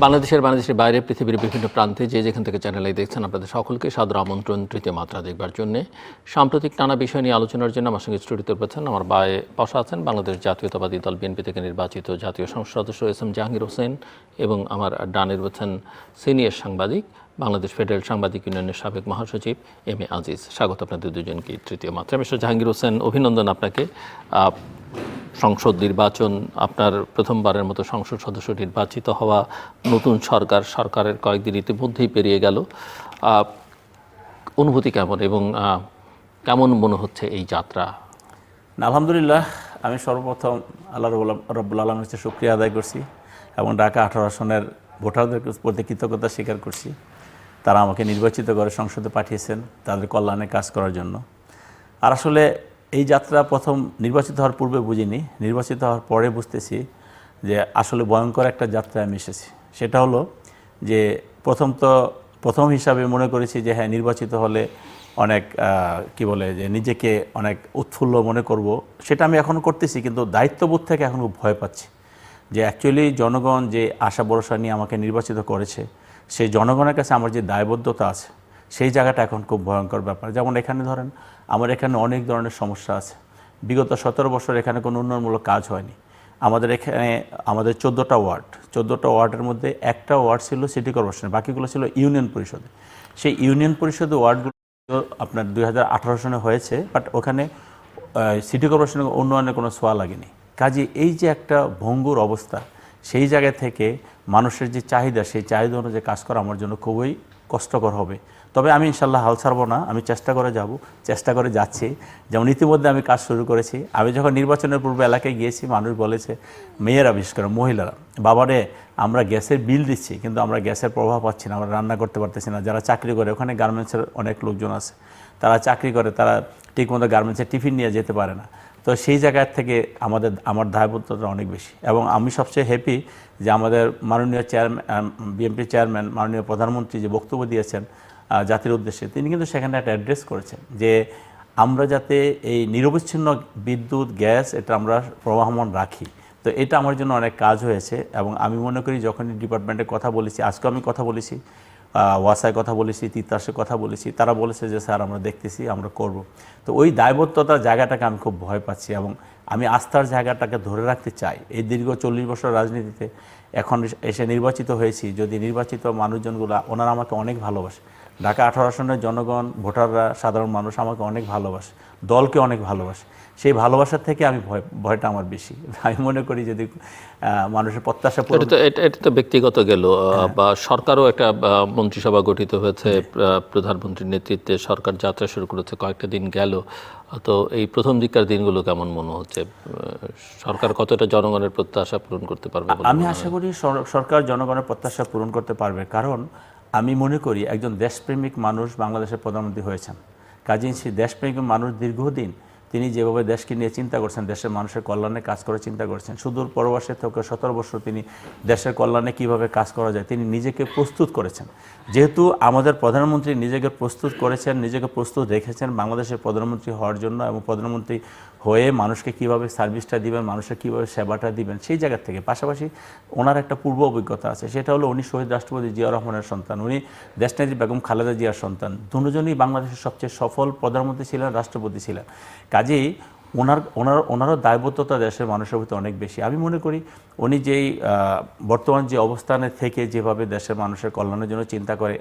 বাংলাদেশের বাইরে পৃথিবীর বিভিন্ন প্রান্তে যে যেখান থেকে চ্যানেলে দেখছেন আপনাদের সকলকে সাদর আমন্ত্রণ তৃতীয় মাত্রা দেখবার জন্য। সাম্প্রতিক নানা বিষয় নিয়ে আলোচনার জন্য আমার সঙ্গে স্টুডিওতে উপস্থিত আমার বায়ে বসা আছেন বাংলাদেশ জাতীয়তাবাদী দল বিএনপি থেকে নির্বাচিত জাতীয় সংসদ সদস্য এস.এম. জাহাঙ্গীর হোসেন এবং আমার ডানে রয়েছেন সিনিয়র সাংবাদিক বাংলাদেশ ফেডারেল সাংবাদিক ইউনিয়নের সাবেক মহাসচিব এম.এ. আজিজ। স্বাগত আপনাদের দুজনকে তৃতীয় মাত্রা। মিস্টার জাহাঙ্গীর হোসেন, অভিনন্দন আপনাকে। সংসদ নির্বাচন, আপনার প্রথমবারের মতো সংসদ সদস্য নির্বাচিত হওয়া, নতুন সরকারের কয়েকদিন ইতিমধ্যেই পেরিয়ে গেল, অনুভূতি কেমন এবং কেমন মনে হচ্ছে এই যাত্রা? আলহামদুলিল্লাহ, আমি সর্বপ্রথম আল্লাহ রব্বুল আলমের কাছে শুকরিয়া আদায় করছি এবং ঢাকা 18 আসনের ভোটারদের প্রতি কৃতজ্ঞতা স্বীকার করছি। তারা আমাকে নির্বাচিত করে সংসদে পাঠিয়েছেন তাদের কল্যাণে কাজ করার জন্য। আর আসলে এই যাত্রা প্রথম নির্বাচিত হওয়ার পূর্বে বুঝিনি, নির্বাচিত হওয়ার পরে বুঝতেছি যে আসলে ভয়ঙ্কর একটা যাত্রায় আমি এসেছি। সেটা হলো যে প্রথম হিসাবে মনে করেছি যে হ্যাঁ, নির্বাচিত হলে অনেক কি বলে যে নিজেকে অনেক উৎফুল্ল মনে করব, সেটা আমি এখন করতেছি, কিন্তু দায়িত্ববোধ থেকে এখন খুব ভয় পাচ্ছি যে অ্যাকচুয়ালি জনগণ যে আশা ভরসা নিয়ে আমাকে নির্বাচিত করেছে, সেই জনগণের কাছে আমার যে দায়বদ্ধতা আছে সেই জায়গাটা এখন খুব ভয়ঙ্কর ব্যাপার। যেমন এখানে ধরেন, আমার এখানে অনেক ধরনের সমস্যা আছে। বিগত 17 বছর এখানে কোনো উন্নয়নমূলক কাজ হয়নি। আমাদের এখানে 14টা ওয়ার্ডের মধ্যে একটা ওয়ার্ড ছিল সিটি কর্পোরেশনে, বাকিগুলো ছিল ইউনিয়ন পরিষদে। সেই ইউনিয়ন পরিষদের ওয়ার্ডগুলো আপনার 2018 সনে হয়েছে, বাট ওখানে সিটি কর্পোরেশনের উন্নয়নের কোনো ছোঁয়া লাগেনি। কাজে এই যে একটা ভঙ্গুর অবস্থা, সেই জায়গা থেকে মানুষের যে চাহিদা, সেই চাহিদা অনুযায়ী কাজ করা আমার জন্য খুবই কষ্টকর হবে। তবে আমি ইনশাল্লাহ হাল ছাড়বো না, আমি চেষ্টা করে যাচ্ছি। যেমন ইতিমধ্যে আমি কাজ শুরু করেছি। আমি যখন নির্বাচনের পূর্বে এলাকায় গিয়েছি, মানুষ বলেছে, মেয়েরা বিশেষ করে মহিলারা, বাবারে আমরা গ্যাসের বিল দিচ্ছি কিন্তু আমরা গ্যাসের প্রভাব পাচ্ছি না, আমরা রান্না করতে পারতেছি না। যারা চাকরি করে, ওখানে গার্মেন্টসের অনেক লোকজন আছে, তারা চাকরি করে, তারা ঠিকমতো গার্মেন্টসের টিফিন নিয়ে যেতে পারে না। তো সেই জায়গার থেকে আমার দায়বদ্ধতা অনেক বেশি। এবং আমি সবচেয়ে হ্যাপি যে আমাদের মাননীয় বিএনপি চেয়ারম্যান, মাননীয় প্রধানমন্ত্রী যে বক্তব্য দিয়েছেন জাতির উদ্দেশ্যে, তিনি কিন্তু সেখানে একটা অ্যাড্রেস করেছেন যে আমরা যাতে এই নিরবচ্ছিন্ন বিদ্যুৎ, গ্যাস এটা আমরা প্রবাহমান রাখি। তো এটা আমার জন্য অনেক কাজ হয়েছে। এবং আমি মনে করি যখনই ডিপার্টমেন্টে কথা বলেছি, আজকেও আমি কথা বলেছি, ওয়াসায় কথা বলেছি, তিতাসে কথা বলেছি, তারা বলেছে যে স্যার আমরা দেখতেছি, আমরা করব। তো ওই দায়বদ্ধতার জায়গাটাকে আমি খুব ভয় পাচ্ছি এবং আমি আস্থার জায়গাটাকে ধরে রাখতে চাই। এই দীর্ঘ 40 বছর রাজনীতিতে এখন এসে নির্বাচিত হয়েছি, যদি নির্বাচিত মানুষজনগুলো, ওনারা আমাকে অনেক ভালোবাসে। ঢাকা 18 আসনের জনগণ, ভোটাররা, সাধারণ মানুষ আমাকে অনেক ভালোবাসে, দলকে অনেক ভালোবাসে। সেই ভালোবাসার থেকে আমি ভয়টা আমার বেশি। আমি মনে করি যদি মানুষের প্রত্যাশা, এটা তো ব্যক্তিগত গেল, বা সরকারও একটা মন্ত্রিসভা গঠিত হয়েছে, প্রধানমন্ত্রীর নেতৃত্বে সরকার যাত্রা শুরু করেছে, কয়েকটা দিন গেল। তো এই প্রথম দিককার দিনগুলো কেমন মনে হচ্ছে? সরকার কতটা জনগণের প্রত্যাশা পূরণ করতে পারবে? আমি আশা করি সরকার জনগণের প্রত্যাশা পূরণ করতে পারবে, কারণ আমি মনে করি একজন দেশপ্রেমিক মানুষ বাংলাদেশের প্রধানমন্ত্রী হয়েছেন। কাজেই সেই দেশপ্রেমিক মানুষ দীর্ঘদিন তিনি যেভাবে দেশকে নিয়ে চিন্তা করছেন, দেশের মানুষের কল্যাণে কাজ করে চিন্তা করছেন, সুদূর প্রবাসে থেকে 17 বছর তিনি দেশের কল্যাণে কিভাবে কাজ করা যায় তিনি নিজেকে প্রস্তুত করেছেন। যেহেতু আমাদের প্রধানমন্ত্রী নিজেকে প্রস্তুত করেছেন, নিজেকে প্রস্তুত রেখেছেন বাংলাদেশের প্রধানমন্ত্রী হওয়ার জন্য, এবং প্রধানমন্ত্রী হয়ে মানুষকে কিভাবে সার্ভিসটা দিবেন, মানুষের কীভাবে সেবাটা দিবেন, সেই জায়গা থেকে পাশাপাশি ওনার একটা পূর্ব অভিজ্ঞতা আছে। সেটা হলো উনি শহীদ রাষ্ট্রপতি জিয়াউর রহমানের সন্তান, উনি দেশনেত্রী বেগম খালেদা জিয়ার সন্তান। দুজনই বাংলাদেশের সবচেয়ে সফল প্রধানমন্ত্রী ছিলেন, রাষ্ট্রপতি ছিলেন। কাজেই ওনারও দায়বদ্ধতা দেশের মানুষের প্রতি অনেক বেশি। আমি মনে করি উনি যেই বর্তমান যে অবস্থানে থেকে যেভাবে দেশের মানুষের কল্যাণের জন্য চিন্তা করে,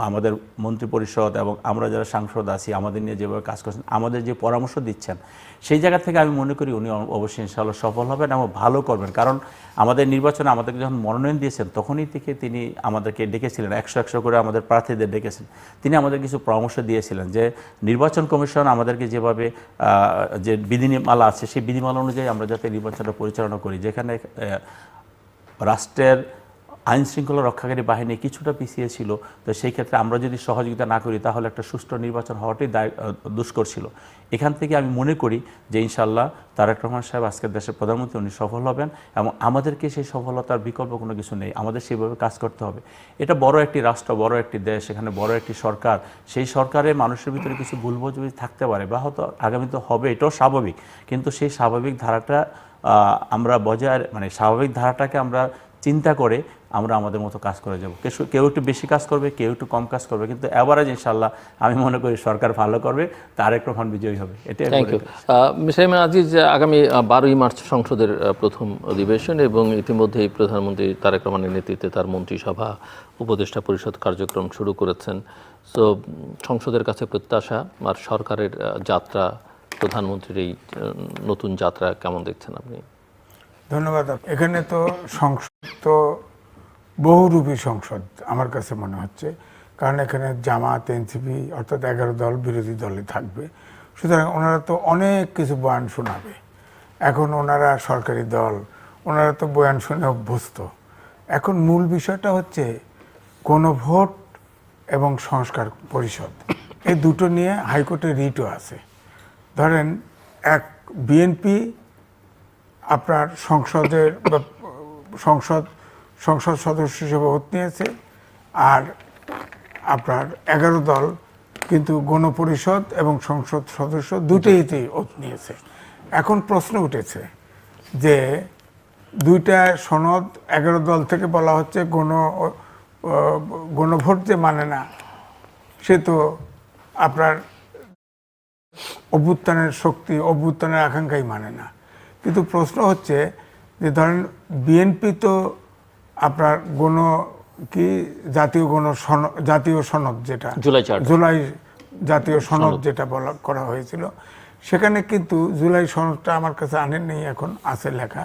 আমাদের মন্ত্রিপরিষদ এবং আমরা যারা সাংসদ আছি আমাদের নিয়ে যেভাবে কাজ করছেন, আমাদের যে পরামর্শ দিচ্ছেন, সেই জায়গা থেকে আমি মনে করি উনি অবশ্যই ইনশাআল্লাহ সফল হবেন এবং ভালো করবেন। কারণ আমাদের নির্বাচনে আমাদেরকে যখন মনোনয়ন দিয়েছেন, তখনই থেকে তিনি আমাদেরকে ডেকেছিলেন, 100 করে আমাদের প্রার্থীদের ডেকেছেন। তিনি আমাদের কিছু পরামর্শ দিয়েছিলেন যে নির্বাচন কমিশন আমাদেরকে যেভাবে যে বিধিমালা আছে, সেই বিধিমালা অনুযায়ী আমরা যাতে নির্বাচনটা পরিচালনা করি, যেখানে রাষ্ট্রের আইন শৃঙ্খলা রক্ষাকারী বাহিনী কিছুটা পিছিয়ে ছিল, তো সেই ক্ষেত্রে আমরা যদি সহযোগিতা না করি তাহলে একটা সুষ্ঠু নির্বাচন হওয়াটাই দুষ্কর ছিল। এখান থেকে আমি মনে করি যে ইনশাআল্লাহ তারেক রহমান সাহেব আজকের দেশের প্রধানমন্ত্রী, উনি সফল হবেন এবং আমাদেরকে সেই সফলতার বিকল্প কোনো কিছু নেই, আমাদের সেইভাবে কাজ করতে হবে। এটা বড় একটি রাষ্ট্র, বড় একটি দেশ, এখানে বড় একটি সরকার, সেই সরকারে মানুষের ভিতরে কিছু ভুল বোঝাবুঝি থাকতে পারে বা হয়তো আগামীতে হবে, এটাও স্বাভাবিক। কিন্তু সেই স্বাভাবিক ধারাটা আমরা বজায়, মানে স্বাভাবিক ধারাটাকে আমরা চিন্তা করে আমরা আমাদের মতো কাজ করে যাব। কেউ একটু বেশি কাজ করবে, কেউ একটু কম কাজ করবে, কিন্তু অ্যাভারেজ ইনশাল্লাহ আমি মনে করি সরকার ভালো করবে, তারেক রহমান বিজয়ী হবে। এটাই thank you. Mister Imran Aziz, আগামী 12ই মার্চ সংসদের প্রথম অধিবেশন এবং ইতিমধ্যেই প্রধানমন্ত্রী তারেক রহমানের নেতৃত্বে তার মন্ত্রিসভা উপদেষ্টা পরিষদ কার্যক্রম শুরু করেছেন। সো সংসদের কাছে প্রত্যাশা আর সরকারের যাত্রা, প্রধানমন্ত্রীর এই নতুন যাত্রা কেমন দেখছেন আপনি? ধন্যবাদ। এখানে তো সংসদ তো বহুরূপী সংসদ আমার কাছে মনে হচ্ছে, কারণ এখানে জামাত, এনসিপি অর্থাৎ 11 দল বিরোধী দলে থাকবে। সুতরাং ওনারা তো অনেক কিছু বয়ান শোনাবে। এখন ওনারা সরকারি দল, ওনারা তো বয়ান শুনে অভ্যস্ত। এখন মূল বিষয়টা হচ্ছে গণভোট এবং সংস্কার পরিষদ, এই দুটো নিয়ে হাইকোর্টে রিটও আছে। ধরেন এক বিএনপি আপনার সংসদ সদস্য হিসেবে ভোট নিয়েছে, আর আপনার 11 দল কিন্তু গণপরিষদ এবং সংসদ সদস্য দুটোইতেই ভোট নিয়েছে। এখন প্রশ্ন উঠেছে যে দুইটা সনদ 11 দল থেকে বলা হচ্ছে গণভোট যে মানে না, সে তো আপনার অভ্যুত্থানের শক্তি, অভ্যুত্থানের আকাঙ্ক্ষাই মানে না। কিন্তু প্রশ্ন হচ্ছে যে ধরেন বিএনপি তো আপনার জাতীয় সনদ যেটা জুলাই জাতীয় সনদ যেটা বলা করা হয়েছিল, সেখানে কিন্তু জুলাই সনদটা আমার কাছে আনেন নেই, এখন আছে লেখা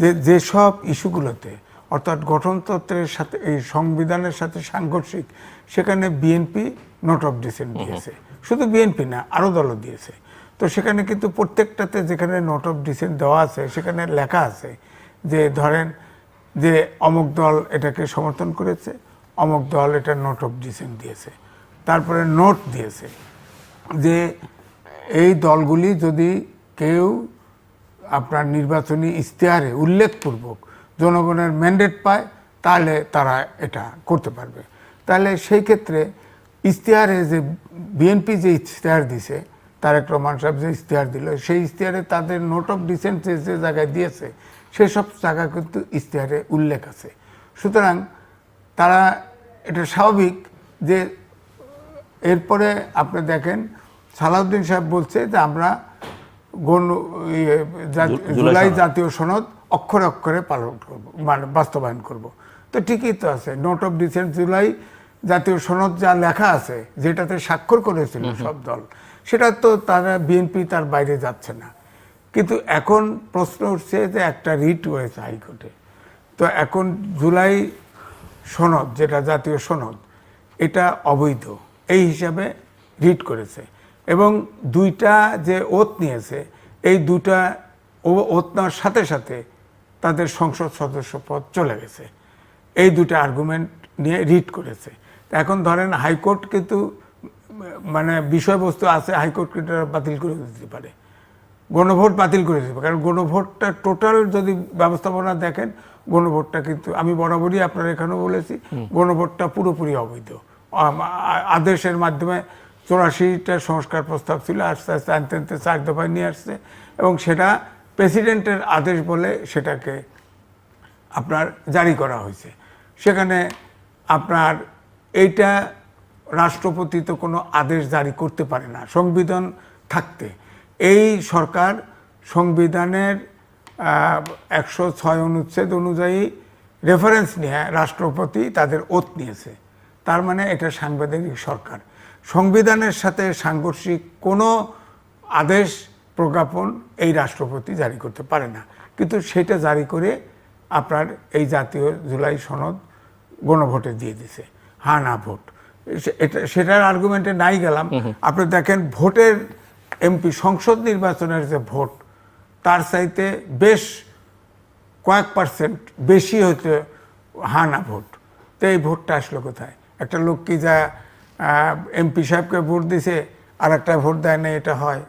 যে যেসব ইস্যুগুলোতে অর্থাৎ গঠনতন্ত্রের সাথে এই সংবিধানের সাথে সাংঘর্ষিক, সেখানে বিএনপি নোট অফ ডিসেন্ট দিয়েছে। শুধু বিএনপি না, আরও দলও দিয়েছে। তো সেখানে কিন্তু প্রত্যেকটাতে যেখানে নোট অফ ডিসেন্ট দেওয়া আছে, সেখানে লেখা আছে যে ধরেন যে অমুক দল এটাকে সমর্থন করেছে, অমুক দল এটা নোট অফ ডিসেন্ট দিয়েছে। তারপরে নোট দিয়েছে যে এই দলগুলি যদি কেউ আপনার নির্বাচনী ইশতেহারে উল্লেখপূর্বক জনগণের ম্যান্ডেট পায়, তাহলে তারা এটা করতে পারবে। তাহলে সেই ক্ষেত্রে ইশতেহারে যে বিএনপি যে ইশতেহার দিছে, তারেক রহমান সাহেব যে ইশতেহার দিল, সেই ইশতেহারে তাদের নোট অফ ডিসেন্ট যে জায়গায় দিয়েছে, সেসব জায়গা কিন্তু ইশতেহারে উল্লেখ আছে। সুতরাং তারা এটা স্বাভাবিক যে এরপরে আপনি দেখেন সালাউদ্দিন সাহেব বলছে যে আমরা জুলাই জাতীয় সনদ অক্ষরে অক্ষরে পালন করব, মানে বাস্তবায়ন করব। তো ঠিকই তো আছে, নোট অফ ডিসেন্ট জুলাই জাতীয় সনদ যা লেখা আছে, যেটাতে স্বাক্ষর করেছিল সব দল, সেটা তো তারা বিএনপি তার বাইরে যাচ্ছে না। কিন্তু এখন প্রশ্ন উঠছে যে একটা রিট হয়েছে হাইকোর্টে, তো এখন জুলাই সনদ যেটা জাতীয় সনদ, এটা অবৈধ এই হিসাবে রিট করেছে। এবং দুইটা যে ওত নিয়েছে, এই দুটা ওত নেওয়ার সাথে সাথে তাদের সংসদ সদস্য পদ চলে গেছে। এই দুটো আর্গুমেন্ট নিয়ে রিট করেছে। এখন ধরেন হাইকোর্ট কিন্তু মানে বিষয়বস্তু আছে, হাইকোর্ট কিন্তু বাতিল করে দিতে পারে, গণভোট বাতিল করে দিতে পারে। কারণ গণভোটটা টোটাল যদি ব্যবস্থাপনা দেখেন, গণভোটটা কিন্তু আমি বরাবরই আপনার এখানেও বলেছি, গণভোটটা পুরোপুরি অবৈধ। আদেশের মাধ্যমে 84টা সংস্কার প্রস্তাব ছিল, আস্তে আস্তে আনতে আনতে 4 দফায় নিয়ে আসছে, এবং সেটা প্রেসিডেন্টের আদেশ বলে সেটাকে আপনার জারি করা হয়েছে। সেখানে আপনার এইটা রাষ্ট্রপতি তো কোনো আদেশ জারি করতে পারে না সংবিধান থাকতে। এই সরকার সংবিধানের 106 অনুচ্ছেদ অনুযায়ী রেফারেন্স নিয়ে রাষ্ট্রপতি তাদের ওত নিয়েছে। তার মানে এটা সাংবিধানিক সরকার। সংবিধানের সাথে সাংঘর্ষিক কোনো আদেশ প্রজ্ঞাপন এই রাষ্ট্রপতি জারি করতে পারে না, কিন্তু সেটা জারি করে আপনার এই জাতীয় জুলাই সনদ গণভোটে দিয়ে দিছে, হ্যাঁ না ভোট। সেটার আর্গুমেন্টে নাই গেলাম। আপনি দেখেন ভোটের এমপি সংসদ নির্বাচনের যে ভোট, তার চাইতে বেশ কয়েক % বেশি হইতে হ্যাঁ না ভোট। তো এই ভোটটা আসলো কোথায়? একটা লোক কি যা এমপি সাহেবকে ভোট দিছে আর একটা ভোট দেয় না, এটা হয়?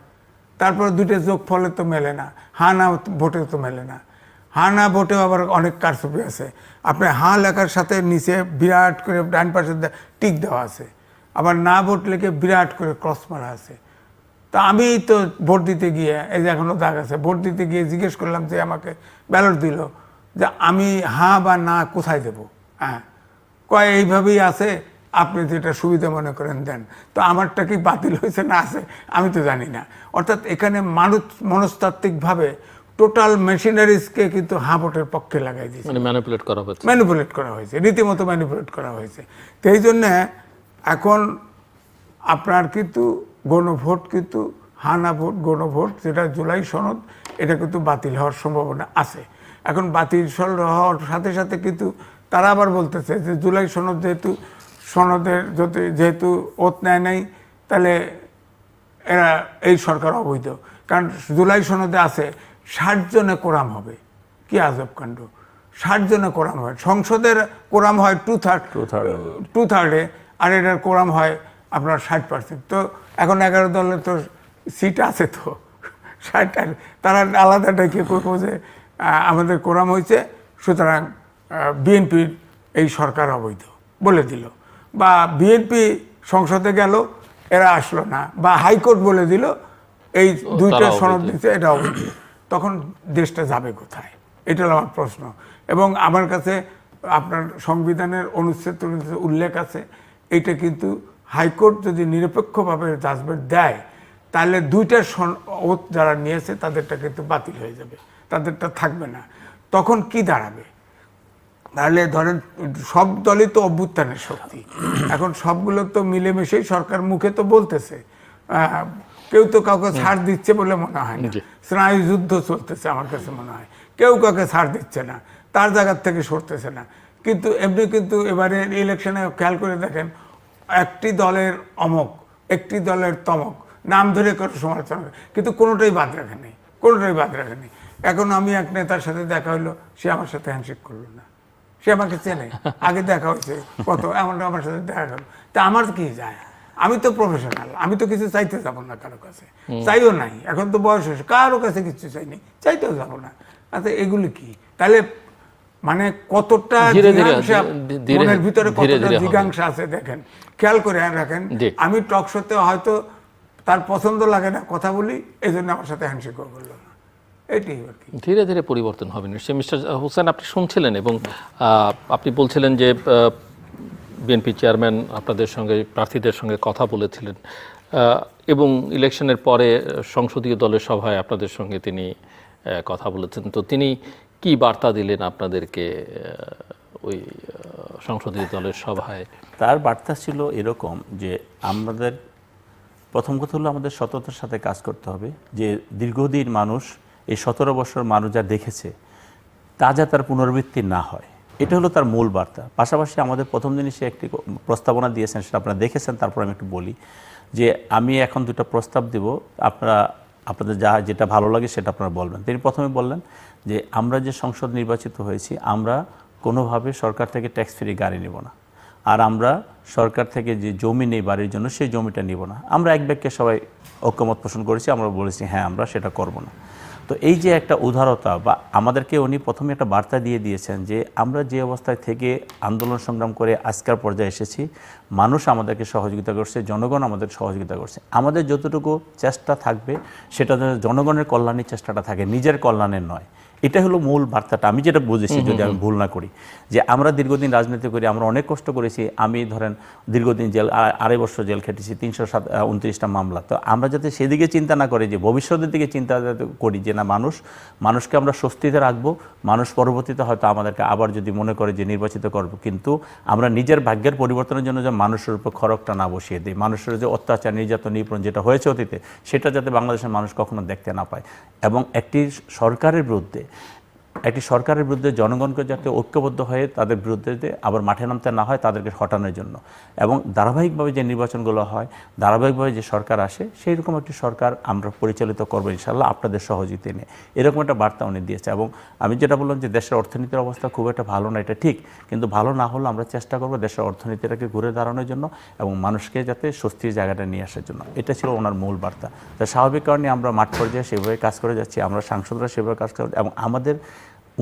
তারপরে দুটো যোগ ফলে তো মেলে না, হ্যাঁ না ভোটে তো মেলে না। হ্যাঁ না ভোটেও আবার অনেক কারচুপি আছে। আপনি হ্যাঁ লেখার সাথে নিচে বিরাট করে ডান পাশে টিক দেওয়া আছে, আবার না ভোট লেখে বিরাট করে ক্রস মারা আছে। তা আমি তো ভোট দিতে গিয়ে, এই যে এখনও দাগ আছে, ভোট দিতে গিয়ে জিজ্ঞেস করলাম যে আমাকে ব্যালট দিল যে আমি হ্যাঁ বা না কোথায় দেব, হ্যাঁ কয় এইভাবেই আছে, আপনি যেটা সুবিধা মনে করেন দেন। তো আমারটা কি বাতিল হয়েছে না আছে আমি তো জানি না। অর্থাৎ এখানে মানুষ মনস্তাত্ত্বিকভাবে টোটাল মেশিনারিজকে কিন্তু হ্যাঁ ভোটের পক্ষে লাগাই দিয়েছে, মানে ম্যানিপুলেট করা হচ্ছে। ম্যানিপুলেট করা হয়েছে, রীতিমতো ম্যানিপুলেট করা হয়েছে। তো এই জন্যে এখন আপনার কিন্তু গণভোট কিন্তু হানা ভোট, গণভোট যেটা জুলাই সনদ, এটা কিন্তু বাতিল হওয়ার সম্ভাবনা আছে। এখন বাতিল হওয়ার সাথে সাথে কিন্তু তারা আবার বলতেছে যে জুলাই সনদ যেহেতু সনদের যেহেতু ওত নেয় নাই, তাহলে এরা এই সরকার অবৈধ। কারণ জুলাই সনদে আছে 60 জনে কোরাম হবে। কি আজব কাণ্ড, 60 জনে কোরাম হয়। সংসদের কোরাম হয় 2/3 আর এটার কোরাম হয় আপনার 60%। তো এখন 11 দলের তো সিট আছে, তো 60, তারা আলাদা ডেকে করবো যে আমাদের কোরাম হয়েছে, সুতরাং বিএনপির এই সরকার অবৈধ বলে দিল, বা বিএনপি সংসদে গেল এরা আসলো না, বা হাইকোর্ট বলে দিল এই দুইটা সনদ দিচ্ছে এটা অবৈধ। তখন দেশটা যাবে কোথায়? এটা হলো আমার প্রশ্ন। এবং আমার কাছে আপনার সংবিধানের অনুচ্ছেদ উল্লেখ আছে, এইটা কিন্তু হাইকোর্ট যদি নিরপেক্ষভাবে জাজমেন্ট দেয়, তাহলে দুইটা ওত যারা নিয়েছে তাদেরটা কিন্তু বাতিল হয়ে যাবে, তাদেরটা থাকবে না। তখন কি দাঁড়াবে? তাহলে ধরেন সব দলই তো অভ্যুত্থানের শক্তি, এখন সবগুলো তো মিলেমিশেই সরকার মুখে তো বলতেছে, কেউ তো কাউকে ছাড় দিচ্ছে বলে মনে হয় না। স্নায়ু যুদ্ধ চলতেছে আমার কাছে মনে হয়, কেউ কাউকে ছাড় দিচ্ছে না, তার জায়গার থেকে সরতেছে না। কিন্তু এমনি কিন্তু এবারে ইলেকশনে খেয়াল করে দেখেন, একটি দলের অমক, একটি দলের তমক, নাম ধরে করে সমালোচনা, কিন্তু কোনোটাই বাদ রাখেনি, কোনোটাই বাদ রাখেনি। এখন আমি এক নেতার সাথে দেখা হইলো, সে আমার সাথে হ্যান্ডশেক করলো না, সে আমাকে চেনে, আগে দেখা হয়েছে কত, এমনটা আমার সাথে দেখা গেল। তা আমার কি যায়? আমি তো প্রফেশনাল, আমি তো কিছু চাইতে যাবো না কারো কাছে, চাইও নাই, এখন তো বয়স হয়েছে, কারো কাছে কিছু চাইনি, চাইতেও যাবো না। আচ্ছা এগুলি কি তাহলে, মানে কতটা মনের ভিতরে কতটা জিজ্ঞাসা আছে দেখেন, খেয়াল করে রাখেন। আমি টক শোতে হয়তো তার পছন্দ লাগে না কথা বলি, এই জন্য আমার সাথে হ্যান্ডশেক করলো না, এটাই আর কি। ধীরে ধীরে পরিবর্তন হবে নিশ্চয়ই। মিস্টার হোসেন, আপনি শুনছিলেন এবং আপনি বলছিলেন যে বিএনপি চেয়ারম্যান আপনাদের সঙ্গে, প্রার্থীদের সঙ্গে কথা বলেছিলেন এবং ইলেকশনের পরে সংসদীয় দলের সভায় আপনাদের সঙ্গে তিনি কথা বলেছেন। তো তিনি কি বার্তা দিলেন আপনাদেরকে ওই সংসদীয় দলের সভায়? তার বার্তা ছিল এরকম যে আমাদের প্রথম কথা হলো আমাদের সততার সাথে কাজ করতে হবে, যে দীর্ঘদিন মানুষ এই 17 বছর মানুষ যা দেখেছে তা যা তার পুনরাবৃত্তি না হয়, এটা হলো তার মূল বার্তা। পাশাপাশি আমাদের প্রথম দিনই সে একটি প্রস্তাবনা দিয়েছেন, সেটা আপনারা দেখেছেন। তারপর আমি একটু বলি যে আমি এখন দুটো প্রস্তাব দেব, আপনাদের যেটা ভালো লাগে সেটা আপনারা বলবেন। তিনি প্রথমে বললেন যে আমরা যে সংসদ নির্বাচিত হয়েছি, আমরা কোনোভাবে সরকার থেকে ট্যাক্স ফ্রি গাড়ি নেব না, আর আমরা সরকার থেকে যে জমি নেই বাড়ির জন্য সেই জমিটা নিব না। আমরা এক বাক্যে সবাই ঐক্যমত পোষণ করেছি, আমরা বলেছি হ্যাঁ আমরা সেটা করব না। তো এই যে একটা উদারতা, বা আমাদেরকে উনি প্রথমে একটা বার্তা দিয়ে দিয়েছেন যে আমরা যে অবস্থায় থেকে আন্দোলন সংগ্রাম করে আজকের পর্যায়ে এসেছি, মানুষ আমাদেরকে সহযোগিতা করছে, জনগণ আমাদের সহযোগিতা করছে। আমাদের যতটুকু চেষ্টা থাকবে সেটা জনগণের কল্যাণের চেষ্টাটা থাকে, নিজের কল্যাণের নয়। এটা হলো মূল বার্তাটা, আমি যেটা বুঝেছি, যদি আমি ভুল না করি, যে আমরা দীর্ঘদিন রাজনীতি করি, আমরা অনেক কষ্ট করেছি। আমি ধরেন দীর্ঘদিন জেল, 2.5 বছর জেল খেটেছি, 329টা মামলা। তো আমরা যাতে সেদিকে চিন্তা না করি, যে ভবিষ্যতের দিকে চিন্তা করি, যে না মানুষকে আমরা স্বস্তিতে রাখবো, মানুষ পরবর্তীতে হয়তো আমাদেরকে আবার যদি মনে করে যে নির্বাচিত করব, কিন্তু আমরা নিজের ভাগ্যের পরিবর্তনের জন্য যে মানুষের উপর খড়গটা না বসিয়ে দিই, মানুষের যে অত্যাচার, নির্যাতন, নিপীড়ন যেটা হয়েছে অতীতে, সেটা যাতে বাংলাদেশের মানুষ কখনো দেখতে না পায়। এবং একটি সরকারের বিরুদ্ধে জনগণকে যাতে ঐক্যবদ্ধ হয়ে তাদের বিরুদ্ধে আবার মাঠে নামতে না হয়, তাদেরকে হটানোর জন্য। এবং ধারাবাহিকভাবে যে নির্বাচনগুলো হয়, ধারাবাহিকভাবে যে সরকার আসে, সেই রকম একটি সরকার আমরা পরিচালিত করবো ইনশাআল্লাহ আপনাদের সহযোগিতা নিয়ে, এরকম একটা বার্তা উনি দিয়েছে। এবং আমি যেটা বললাম যে দেশের অর্থনীতির অবস্থা খুব একটা ভালো না, এটা ঠিক, কিন্তু ভালো না হলে আমরা চেষ্টা করবো দেশের অর্থনীতিটাকে ঘুরে দাঁড়ানোর জন্য এবং মানুষকে যাতে স্বস্তির জায়গাটা নিয়ে আসার জন্য। এটা ছিল ওনার মূল বার্তা। তা স্বাভাবিক কারণে আমরা মাঠ পর্যায়ে সেভাবে কাজ করে যাচ্ছি, আমরা সাংসদরা সেভাবে কাজ করে, এবং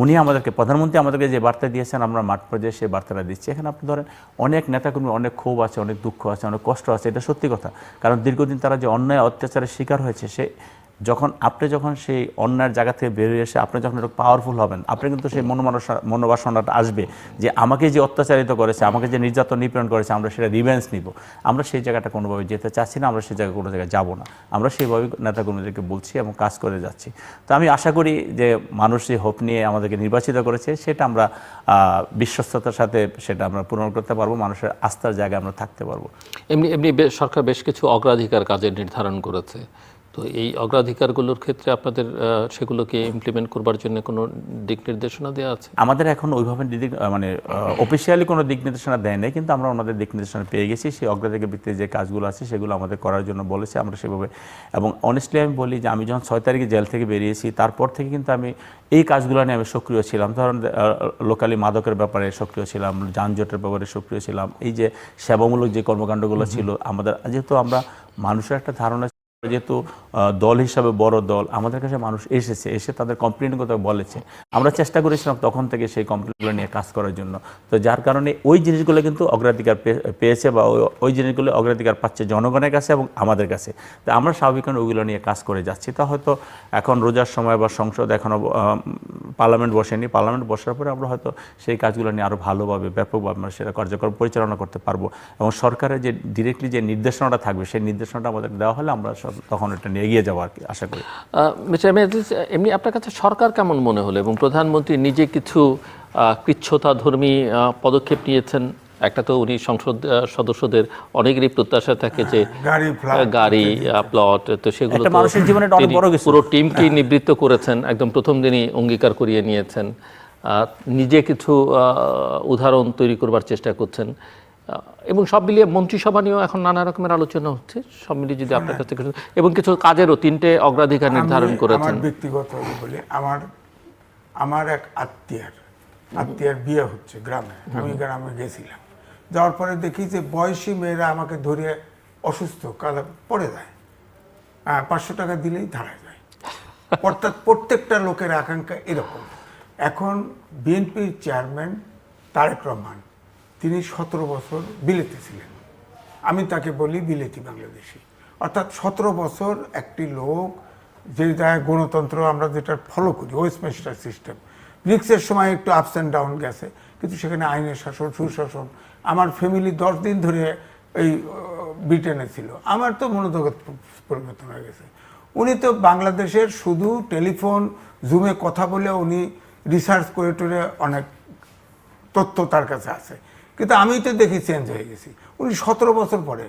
উনি আমাদেরকে, প্রধানমন্ত্রী আমাদেরকে যে বার্তা দিয়েছেন, আমরা মাঠ পর্যায়ে সেই বার্তাটা দিচ্ছি। এখানে আপনি ধরেন অনেক নেতাকর্মী অনেক ক্ষোভ আছে, অনেক দুঃখ আছে, অনেক কষ্ট আছে, এটা সত্যি কথা। কারণ দীর্ঘদিন তারা যে অন্যায় অত্যাচারের শিকার হয়েছে, যখন সেই অন্যার জায়গা থেকে বেরিয়ে এসে আপনি যখন একটু পাওয়ারফুল হবেন, আপনি কিন্তু সেই মনোবাসনাটা আসবে যে আমাকে যে অত্যাচারিত করেছে, আমাকে যে নির্যাতন নিপীড়ন করেছে, আমরা সেটা রিভেঞ্জ নিব। আমরা সেই জায়গাটা কোনোভাবে যেতে চাচ্ছি না, আমরা সেই জায়গায় কোনো জায়গায় যাব না। আমরা সেইভাবে নেতাকর্মীদেরকে বলছি এবং কাজ করে যাচ্ছি। তো আমি আশা করি যে মানুষ যে হোপ নিয়ে আমাদেরকে নির্বাচিত করেছে সেটা আমরা বিশ্বস্ততার সাথে সেটা আমরা পূরণ করতে পারবো, মানুষের আস্থার জায়গায় আমরা থাকতে পারবো। এমনি সরকার বেশ কিছু অগ্রাধিকার কাজে নির্ধারণ করেছে, তো এই অগ্রাধিকারগুলোর ক্ষেত্রে আপনাদের সেগুলোকে ইমপ্লিমেন্ট করবার জন্য কোনো দিক নির্দেশনা দেওয়া আছে? আমাদের এখন ওইভাবে মানে অফিসিয়ালি কোনো দিক নির্দেশনা দেয় নাই, কিন্তু আমরা ওনাদের দিক নির্দেশনা পেয়ে গেছি। সেই অগ্রাধিকার ভিত্তিতে যে কাজগুলো আছে সেগুলো আমাদের করার জন্য বলেছে, আমরা সেভাবে। এবং অনেস্টলি আমি বলি যে আমি যখন 6 তারিখে জেল থেকে বেরিয়েছি তারপর থেকে কিন্তু আমি এই কাজগুলো নিয়ে আমি সক্রিয় ছিলাম। ধরুন লোকালি মাদকের ব্যাপারে সক্রিয় ছিলাম, যানজটের ব্যাপারে সক্রিয় ছিলাম, এই যে সেবামূলক যে কর্মকাণ্ডগুলো ছিল আমাদের, যেহেতু আমরা মানুষের একটা ধারণা, যেহেতু দল হিসাবে বড় দল, আমাদের কাছে মানুষ এসে তাদের কমপ্লেনের কথা বলেছে, আমরা চেষ্টা করেছিলাম তখন থেকে সেই কমপ্লেনগুলো নিয়ে কাজ করার জন্য। তো যার কারণে ওই জিনিসগুলো কিন্তু অগ্রাধিকার পেয়েছে বা ওই জিনিসগুলো অগ্রাধিকার পাচ্ছে জনগণের কাছে এবং আমাদের কাছে। তো আমরা স্বাভাবিকভাবে ওইগুলো নিয়ে কাজ করে যাচ্ছি। তা হয়তো এখন রোজার সময় বা সংসদ এখনও পার্লামেন্ট বসেনি, পার্লামেন্ট বসার পরে আমরা হয়তো সেই কাজগুলো নিয়ে আরও ভালোভাবে ব্যাপকভাবে আমরা সেটা কার্যক্রম পরিচালনা করতে পারবো। এবং সরকারের যে ডিরেক্টলি যে নির্দেশনাটা থাকবে সেই নির্দেশনাটা আমাদের দেওয়া হলে আমরা তখন এটা নিয়ে এগিয়ে যাবো আর কি, আশা করি। মিস্টার আজিজ, এমনি আপনার কাছে সরকার কেমন মনে হলো এবং প্রধানমন্ত্রী নিজে কিছু কৃচ্ছ্রতাধর্মী পদক্ষেপ নিয়েছেন? একটা তো উনি সংসদ সদস্যদের অনেকেরই প্রত্যাশা থাকে যে গাড়ি প্লট, তো সেগুলো পুরো টিমকেই নিবৃত্ত করেছেন, একদম প্রথম দিনই অঙ্গীকার করিয়ে নিয়েছেন, নিজে কিছু উদাহরণ তৈরি করবার চেষ্টা করছেন, এবং সব মিলিয়ে মন্ত্রিসভা নিয়েও এখন নানা রকমের আলোচনা হচ্ছে। সব মিলিয়ে যদি আপনার কাছে এবং কিছু কাজেরও 3টে অগ্রাধিকার নির্ধারণ করেছেন। আমার ব্যক্তিগত বলি, আমার এক আত্মীয়ার বিয়ে হচ্ছে গ্রামে, আমি গ্রামে গেছিলাম। যাওয়ার পরে দেখি যে বয়সী মেয়েরা আমাকে ধরে অসুস্থ কালে পড়ে যায়, 500 টাকা দিলেই ধারা যায়। অর্থাৎ প্রত্যেকটা লোকের আকাঙ্ক্ষা এরকম। এখন বিএনপির চেয়ারম্যান তারেক রহমান, তিনি 17 বছর বিলেতে ছিলেন। আমি তাকে বলি বিলেতি বাংলাদেশি। অর্থাৎ 17 বছর একটি লোক, যে জায়গায় গণতন্ত্র আমরা যেটা ফলো করি, ওয়েস্টমিনিস্টার সিস্টেম, ব্রিক্সের সময় একটু আপস অ্যান্ড ডাউন গেছে, কিন্তু সেখানে আইনের শাসন, সুশাসন। আমার ফ্যামিলি 10 দিন ধরে এই ব্রিটেনে ছিল, আমার তো মনোজগৎ পরিবর্তন হয়ে গেছে। উনি তো বাংলাদেশের শুধু টেলিফোন জুমে কথা বলে উনি রিসার্চ করে টরে অনেক তথ্য তার কাছে আছে, কিন্তু আমি তো দেখি চেঞ্জ হয়ে গেছি। উনি 17 বছর পরে,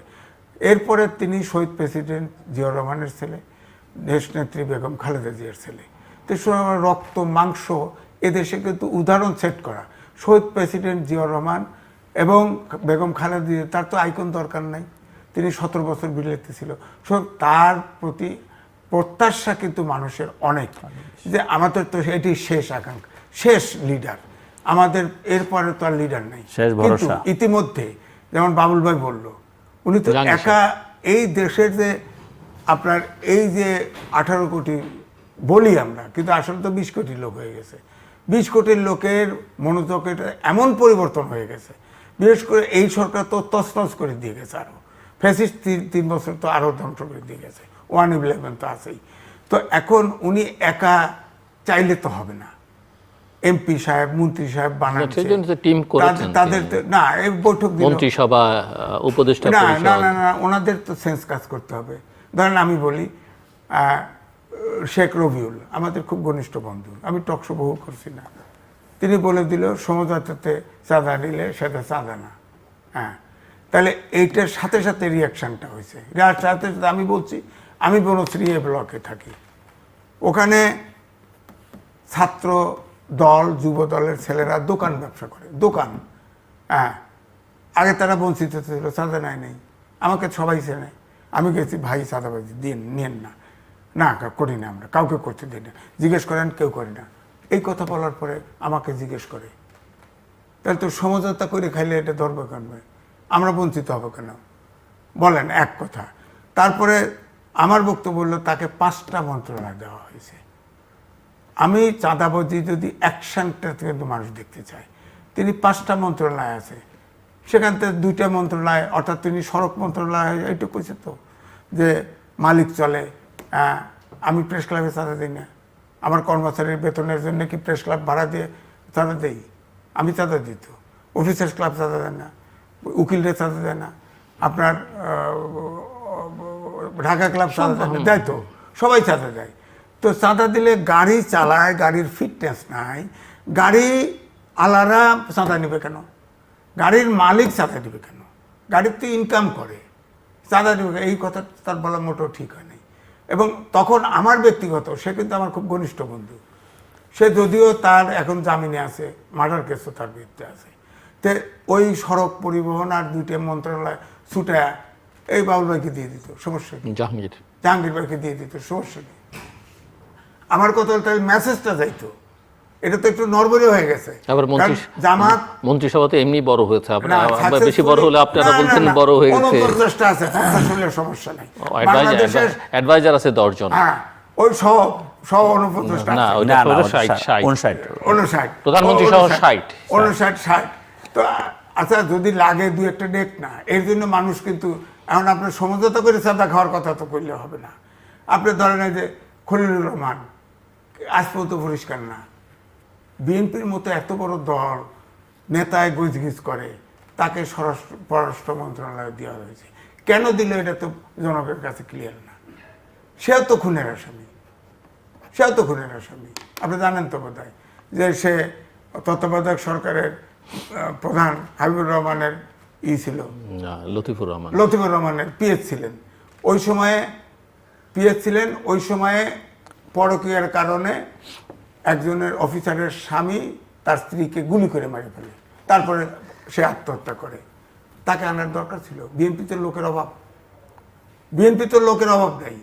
এরপরে তিনি শহীদ প্রেসিডেন্ট জিয়াউর রহমানের ছেলে, দেশনেত্রী বেগম খালেদা জিয়ার ছেলে। তো রক্ত মাংস এদেশে কিন্তু উদাহরণ সেট করা, শহীদ প্রেসিডেন্ট জিয়াউর রহমান এবং বেগম খালেদা জিয়া, তার তো আইকন দরকার নাই, তিনি 17 বছর বিলেতে ছিল। তার প্রতি প্রত্যাশা কিন্তু মানুষের অনেক, যে আমাদের তো এটি শেষ আকাঙ্ক্ষা, শেষ লিডার আমাদের, এরপরে তো আর লিডার নাই। কিন্তু ইতিমধ্যে যেমন বাবুল ভাই বলল, উনি তো একা এই দেশের যে আপনার এই যে 18 কোটি বলি আমরা, কিন্তু আসলে তো 20 কোটি লোক হয়ে গেছে। 20 কোটির লোকের মনোযোগের এমন পরিবর্তন হয়ে গেছে, বিশেষ করে এই সরকার তো তছনছ করে দিয়ে গেছে, আরও ফ্যাসিস্ট 3 বছর তো আরও ধ্বংস করে দিয়ে গেছে, 111 তো আছেই। তো এখন উনি একা চাইলে তো হবে না, এমপি সাহেব, মন্ত্রী সাহেব বানাচ্ছে, তাদের না এই বৈঠক মন্ত্রিসভা, উপদেষ্টা না, ওনাদের তো সেন্স কাজ করতে হবে। ধরেন আমি বলি, শেখ রবিউল আমাদের খুব ঘনিষ্ঠ বন্ধু, আমি টকশো বহু করছি না, তিনি বলে দিল সমঝোতাতে চাঁদা নিলে সেটা চাঁদা না। হ্যাঁ, তাহলে এইটার সাথে সাথে রিয়াকশানটা হয়েছে, সাথে সাথে আমি বলছি, আমি বনশ্রী এ ব্লকে থাকি, ওখানে ছাত্র দল, যুব দলের ছেলেরা দোকান ব্যবসা করে, দোকান। হ্যাঁ, আগে তারা বঞ্চিত ছিল, চাঁদা নেই, আমাকে সবাই চেনে, আমি গেছি, ভাই চাঁদাবাজি দিন নিয়েন না, না করি না, আমরা কাউকে করতে দিই না, জিজ্ঞেস করেন কেউ করে না। এই কথা বলার পরে আমাকে জিজ্ঞেস করে, তাহলে তো সমঝোতা করে খাইলে এটা ধরবে কেন, আমরা বঞ্চিত হবো কেন বলেন, এক কথা। তারপরে আমার বক্তব্য হলো, তাকে 5টা মন্ত্রণালয় দেওয়া হয়েছে। আমি চাঁদাবাজি যদি অ্যাকশনটা কিন্তু মানুষ দেখতে চায়, তিনি 5টা মন্ত্রণালয় আছে, সেখান থেকে 2টা মন্ত্রণালয়, অর্থাৎ তিনি সড়ক মন্ত্রণালয়, এইটুকু কইছে তো যে মালিক চলে, আমি প্রেস ক্লাবে চাঁদা দিই না। আমার কর্মচারীর বেতনের জন্য কি প্রেস ক্লাব ভাড়া দিয়ে চাঁদা দেই? আমি চাঁদা দিই তো। অফিসার্স ক্লাব চাঁদা দেয় না, উকিলরা চাঁদা দেয় না, আপনার ঢাকা ক্লাব চাঁদা দেয় তো, সবাই চাঁদা দেয়। তো চাঁদা দিলে গাড়ি চালায়, গাড়ির ফিটনেস নাই, গাড়ি আলারা চাঁদা নেবে কেন? গাড়ির মালিক চাঁদা দেবে কেন? গাড়ির তো ইনকাম করে, চাঁদা দেবে, এই কথা তার বলা মোটেও ঠিক হয় নাই। এবং তখন আমার ব্যক্তিগত, সে কিন্তু আমার খুব ঘনিষ্ঠ বন্ধু, সে যদিও তার এখন জামিনে আছে, মার্ডার কেসও তার বিরুদ্ধে আছে, তো ওই সড়ক পরিবহন আর দুইটা মন্ত্রণালয় ছুটে এই বাবুল ভাইকে দিয়ে দিত, সমস্যা কি? জাহাঙ্গীর ভাইকে দিয়ে দিত, সমস্যা কি? আমার কথা তাই মেসেজটা যাইতো। এটা তো একটু নড়বড়ে হয়ে গেছে। আবার জামাত মন্ত্রিসভা তো এমনি বড় হয়েছে, বেশি বড় হলে আপনারা বলছেন বড় হয়ে গেছে। প্রচেষ্টা আছে, সমস্যা নাই। অ্যাডভাইজার আছে 10 জন। হ্যাঁ, ওই সব 59 প্রধানমন্ত্রী সহ 60। তো আচ্ছা, যদি লাগে দু একটা ডেক না, এর জন্য মানুষ কিন্তু এখন আপনার সমঝোতা করে চাঁদা খাওয়ার কথা তো করলে হবে না। আপনি ধরেন এই যে খলিলুর রহমান আজ পর্যন্ত পরিষ্কার না, বিএনপির মতো এত বড় দল নেতায় গজগিজ করে, তাকে পররাষ্ট্র মন্ত্রণালয়ে দেওয়া হয়েছে। কেন দিল এটা তো জনগণের কাছে ক্লিয়ার না। সেও তো খুনের আসামি, আপনি জানেন তো বোধহয় যে সে তত্ত্বাবধায়ক সরকারের প্রধান হাবিবুর রহমানের ছিল, লতিফুর রহমানের পিএস ছিলেন। ওই সময়ে পরকীয়ার কারণে একজনের অফিসারের স্বামী তার স্ত্রীকে গুলি করে মারি ফেলে, তারপরে সে আত্মহত্যা করে। তাকে আনার দরকার ছিল। বিএনপিতে লোকের অভাব নেই।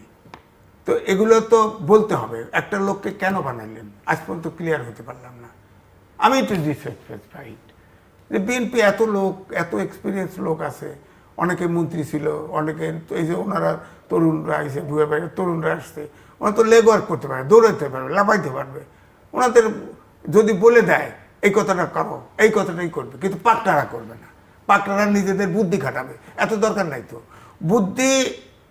তো এগুলো তো বলতে হবে, একটা লোককে কেন বানাইলেন আজ পর্যন্ত ক্লিয়ার হতে পারলাম না। আমি একটু ডিসস্যাটিসফাইড যে বিএনপি এত এক্সপিরিয়েন্স লোক আছে, অনেকে মন্ত্রী ছিল, অনেকে এই যে ওনারা তরুণরা এসে ভুয়ে বাইরে তরুণরা আসছে, ওনারা তো লেগ ওয়ার্ক করতে পারে, দৌড়াইতে পারবে, লাফাইতে পারবে। ওনাদের যদি বলে দেয় এই কথাটা করো, এই কথাটাই করবে, কিন্তু পাকনারা করবে না। পাকনারা নিজেদের বুদ্ধি খাটাবে, এত দরকার নাই তো বুদ্ধি।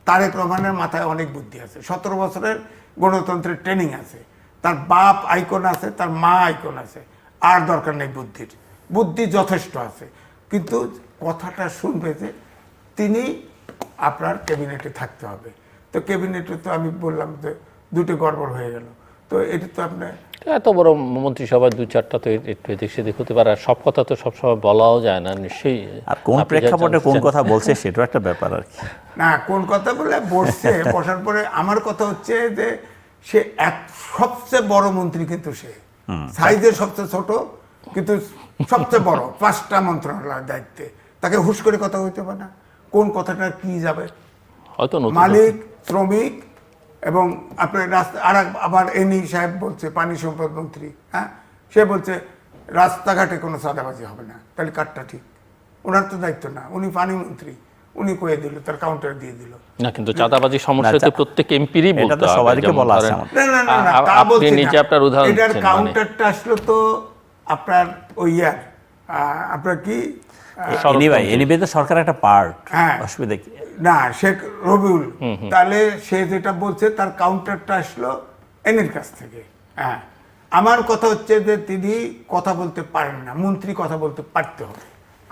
তারেক রহমানের মাথায় অনেক বুদ্ধি আছে, 17 বছরের গণতন্ত্রের ট্রেনিং আছে, তার বাপ আইকন আছে, তার মা আইকন আছে, আর দরকার নেই বুদ্ধি যথেষ্ট আছে। কিন্তু কথাটা শুনবে যে তিনি আপনার ক্যাবিনেটে থাকতে হবে। তো ক্যাবিনেটে তো আমি বললাম যে দুটো গড়বড় হয়ে গেল। তো এটা তো আপনার এত বড় মন্ত্রিসভার 2-4টা তো একটু এদিক সেদিক হতে পারে, সব কথা তো সবসময় বলাও যায় না নিশ্চয়ই। আর কোন প্রেক্ষাপটে কোন কথা বলছে সেটাও একটা ব্যাপার আর কি। না, কোন কথা বলে বসার পরে আমার কথা হচ্ছে যে সে সবচেয়ে বড় মন্ত্রী, কিন্তু সে সাইজের সবচেয়ে ছোট, কিন্তু সবচেয়ে বড় 5টা মন্ত্রণালয়ের দায়িত্বে। তাকে হুশ করে কথা হইতে পারে না, কোন কথাটা কি যাবে। হয়তো মালিক, শ্রমিক এবং আপনার রাস্তা। আর আবার এনি সাহেব বলছে, পানি সম্পদ মন্ত্রী, হ্যাঁ, সে বলছে রাস্তাঘাটে কোনো চাঁদাবাজি হবে না। তাহলে কারটা ঠিক? ওনার তো দায়িত্ব না, উনি পানি মন্ত্রী, উনি কয়ে দিল, তার কাউন্টার দিয়ে দিল না। কিন্তু চাঁদাবাজি সমস্যাতে প্রত্যেক এমপিরই বলতে হবে, সবাইকে বলা আছে। না, তা বলছি না। নিজে আপনার উদাহরণ এটার কাউন্টারটা আসলো তো আপনার ওই আপনার কি এনিওয়ে তো সরকার একটা পার্ট, হ্যাঁ, অসুবিধা কি না, শেখ রবিউল, তাহলে সে যেটা বলছে তার কাউন্টারটা আসলো এনির কাছ থেকে। হ্যাঁ, আমার কথা হচ্ছে যে তিনি কথা বলতে পারেন না, মন্ত্রী কথা বলতে পারতে হবে,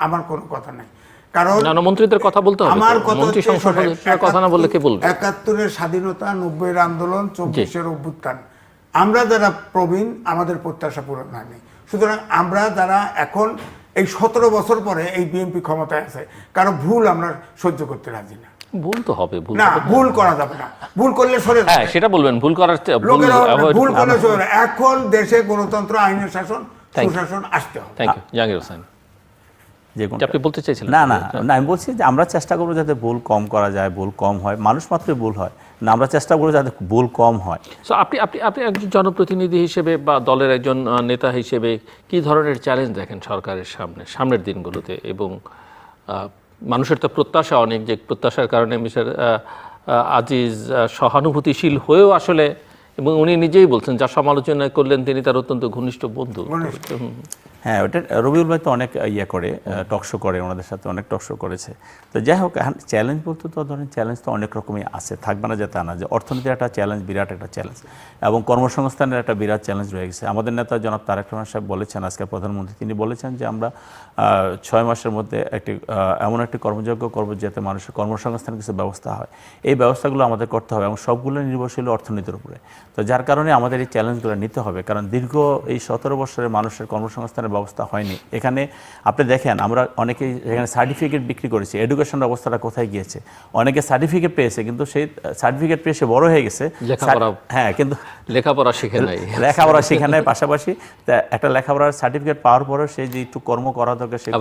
আমার কোনো কথা নাই। কারণ মন্ত্রীদের কথা বলতে হবে, আমার কথা মন্ত্রী সংসদের কথা না বললে কে বলবে? 71-এর স্বাধীনতা, 90-এর আন্দোলন, 24-এর অভ্যুত্থান, আমরা যারা প্রবীণ আমাদের প্রত্যাশা পূরণ হয়নি। সুতরাং আমরা যারা এখন এই 17 বছর পরে এই বিএনপি ক্ষমতায় আছে, কারণ ভুল আমরা সহ্য করতে রাজি না। ভুল তো হবে, ভুল করা যাবে না, ভুল করলে সরে হ্যাঁ সেটা বলবেন, ভুল করার ভুল করলে সরে। এখন দেশে গণতন্ত্র, আইনের শাসন, সুশাসন আসতে হবে। Thank you. জাহাঙ্গীর হোসেন, আপনি বলতে চাইছিলেন? না, আমি বলছি যে আমরা চেষ্টা করবো যাতে ভুল কম করা যায়, ভুল কম হয়, মানুষ মাত্রই ভুল হয় না, আমরা চেষ্টা করবো যাতে ভুল কম হয়। সো আপনি একজন জনপ্রতিনিধি হিসেবে বা দলের একজন নেতা হিসেবে কি ধরনের চ্যালেঞ্জ দেখেন সরকারের সামনের দিনগুলোতে? এবং মানুষের তো প্রত্যাশা অনেক, যে প্রত্যাশার কারণে মিস্টার আজিজ সহানুভূতিশীল হয়েও আসলে এবং উনি নিজেই বলছেন যার সমালোচনা করলেন তিনি তার অত্যন্ত ঘনিষ্ঠ বন্ধু। হ্যাঁ, ওটা রবিউল ভাই তো অনেক ইয়ে করে, টকশো করে, ওনাদের সাথে অনেক টকশো করেছে। তো যাই হোক, চ্যালেঞ্জ বলতে তো ধরেন চ্যালেঞ্জ তো অনেক রকমই আছে, থাকবে না যে তা না, যে অর্থনীতির একটা চ্যালেঞ্জ, বিরাট একটা চ্যালেঞ্জ, এবং কর্মসংস্থানের একটা বিরাট চ্যালেঞ্জ রয়ে গেছে। আমাদের নেতা জনাব তারেক রহমান সাহেব বলেছেন, আজকে প্রধানমন্ত্রী, তিনি বলেছেন যে আমরা 6 মাসের মধ্যে এমন একটি কর্মযজ্ঞ করবো যাতে মানুষের কর্মসংস্থানের কিছু ব্যবস্থা হয়। এই ব্যবস্থাগুলো আমাদের করতে হবে এবং সবগুলো নির্ভরশীল অর্থনীতির উপরে। তো যার কারণে আমাদের এই চ্যালেঞ্জগুলো নিতে হবে, কারণ দীর্ঘ এই 17 বছরে মানুষের কর্মসংস্থানের ব্যবস্থা হয়নি। এখানে আপনি দেখেন, আমরা অনেকেই এখানে সার্টিফিকেট বিক্রি করেছি, এডুকেশনের অবস্থাটা কোথায় গিয়েছে? অনেকে সার্টিফিকেট পেয়েছে, কিন্তু সেই সার্টিফিকেট পেয়ে সে বড় হয়ে গেছে, হ্যাঁ, কিন্তু লেখাপড়া শিখে নাই, লেখাপড়া শিখে নাই, পাশাপাশি একটা লেখাপড়ার সার্টিফিকেট পাওয়ার পরেও সে যে একটু কর্ম করা দরকার, সে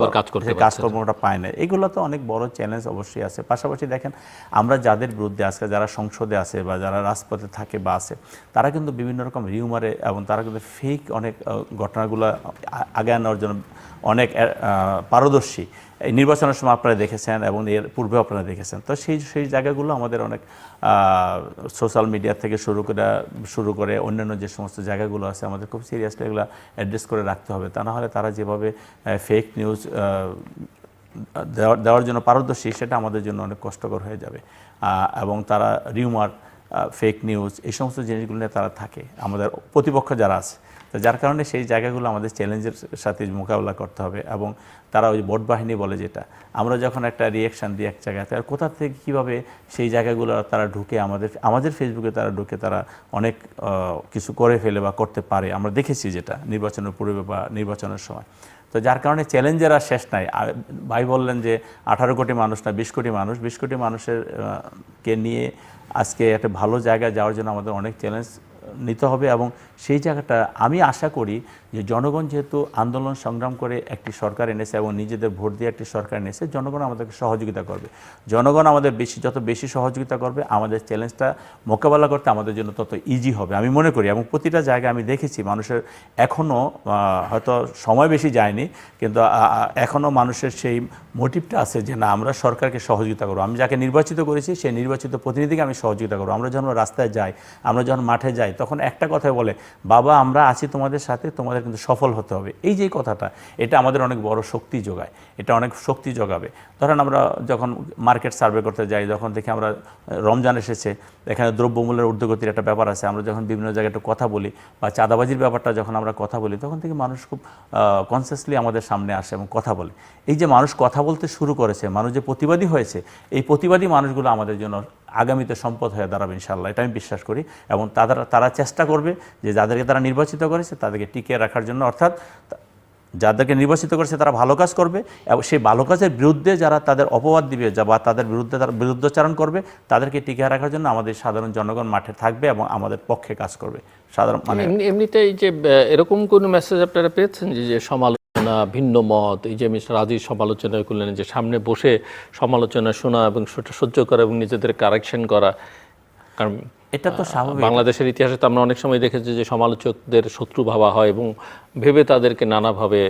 কাজকর্মটা পায় না। এগুলো তো অনেক বড় চ্যালেঞ্জ অবশ্যই আছে। পাশাপাশি দেখেন, আমরা যাদের বিরুদ্ধে আজকে যারা সংসদে আছে বা যারা রাজপথে থাকে বা আছে, তারা কিন্তু বিভিন্ন রকম রিউমারে এবং তারা কিন্তু ফেক অনেক ঘটনাগুলো আগে আনার জন্য অনেক পারদর্শী। এই নির্বাচনের সময় আপনারা দেখেছেন এবং এর পূর্বে আপনারা দেখেছেন। তো সেই জায়গাগুলো আমাদের অনেক সোশ্যাল মিডিয়া থেকে শুরু করে অন্যান্য যে সমস্ত জায়গাগুলো আছে, আমাদের খুব সিরিয়াসলি এগুলো অ্যাড্রেস করে রাখতে হবে। তা না হলে তারা যেভাবে ফেক নিউজ দেওয়ার জন্য পারদর্শী, সেটা আমাদের জন্য অনেক কষ্টকর হয়ে যাবে। এবং তারা রিউমার, ফেক নিউজ, এই সমস্ত জিনিসগুলো নিয়ে তারা থাকে, আমাদের প্রতিপক্ষ যারা আছে। তো যার কারণে সেই জায়গাগুলো আমাদের চ্যালেঞ্জের সাথে মোকাবিলা করতে হবে। এবং তারা ওই ভোট বাহিনী বলে, যেটা আমরা যখন একটা রিয়াকশান দিই এক জায়গায়, তার কোথা থেকে কীভাবে সেই জায়গাগুলো তারা ঢুকে আমাদের ফেসবুকে তারা ঢুকে তারা অনেক কিছু করে ফেলে বা করতে পারে, আমরা দেখেছি যেটা নির্বাচনের পূর্বে বা নির্বাচনের সময়। তো যার কারণে চ্যালেঞ্জের আর শেষ নাই। ভাই বললেন যে 18 কোটি মানুষ না 20 কোটি মানুষ, 20 কোটি মানুষের কে নিয়ে আজকে একটা ভালো জায়গায় যাওয়ার জন্য আমাদের অনেক চ্যালেঞ্জ নিতে হবে। এবং সেই জায়গাটা আমি আশা করি যে জনগণ যেহেতু আন্দোলন সংগ্রাম করে একটি সরকার এনেছে এবং নিজেদের ভোট দিয়ে একটি সরকার এনেছে, জনগণ আমাদেরকে সহযোগিতা করবে। জনগণ আমাদের যত বেশি সহযোগিতা করবে, আমাদের চ্যালেঞ্জটা মোকাবেলা করতে আমাদের জন্য তত ইজি হবে আমি মনে করি। এবং প্রতিটা জায়গায় আমি দেখেছি মানুষের এখনও হয়তো সময় বেশি যায়নি, কিন্তু এখনও মানুষের সেই মোটিভটা আছে যে না, আমরা সরকারকে সহযোগিতা করবো। আমি যাকে নির্বাচিত করেছি সেই নির্বাচিত প্রতিনিধিকে আমি সহযোগিতা করবো। আমরা যখন রাস্তায় যাই, আমরা যখন মাঠে যাই, তখন একটা কথাই বলে, বাবা আমরা আছি তোমাদের সাথে, তোমাদের কিন্তু সফল হতে হবে। এই যে কথাটা, এটা আমাদের অনেক বড় শক্তি যোগায়, এটা অনেক শক্তি যোগাবে। ধরেন আমরা যখন মার্কেট সার্ভে করতে যাই, যখন দেখি আমরা রমজান এসেছে, এখানে দ্রব্যমূল্যের ঊর্ধ্বগতির একটা ব্যাপার আছে, আমরা যখন বিভিন্ন জায়গায় একটু কথা বলি বা চাঁদাবাজির ব্যাপারটা যখন আমরা কথা বলি, তখন থেকে মানুষ খুব কনসিয়াসলি আমাদের সামনে আসে এবং কথা বলে। এই যে মানুষ কথা বলতে শুরু করেছে, মানুষ যে প্রতিবাদী হয়েছে, এই প্রতিবাদী মানুষগুলো আমাদের জন্য আগামীতে সম্পদ হয়ে দাঁড়াবে ইনশাআল্লাহ, এটা আমি বিশ্বাস করি। এবং তারা চেষ্টা করবে যে যাদেরকে তারা নির্বাচিত করেছে তাদেরকে টিকিয়ে রাখার জন্য, অর্থাৎ যাদেরকে নির্বাচিত করেছে তারা ভালো কাজ করবে এবং সেই ভালো কাজের বিরুদ্ধে যারা তাদের অপবাদ দিবে বা তাদের বিরুদ্ধে তারা বিরুদ্ধাচারণ করবে, তাদেরকে টিকিয়ে রাখার জন্য আমাদের সাধারণ জনগণ মাঠে থাকবে এবং আমাদের পক্ষে কাজ করবে। সাধারণ এমনিতেই যে এরকম কোনো মেসেজ আপনারা পেয়েছেন যে সমালোচনা, ভিন্ন মত, এই যে মিস্টার আজিজ সমালোচনা করলেন, যে সামনে বসে সমালোচনা শোনা এবং সেটা সহ্য করা এবং নিজেদের কারেকশন করা? কারণ এটা তো স্বাভাবিক, বাংলাদেশের ইতিহাসে তো আমরা অনেক সময় দেখেছি যে সমালোচকদের শত্রু ভাবা হয় এবং ভেবে তাদেরকে নানাভাবে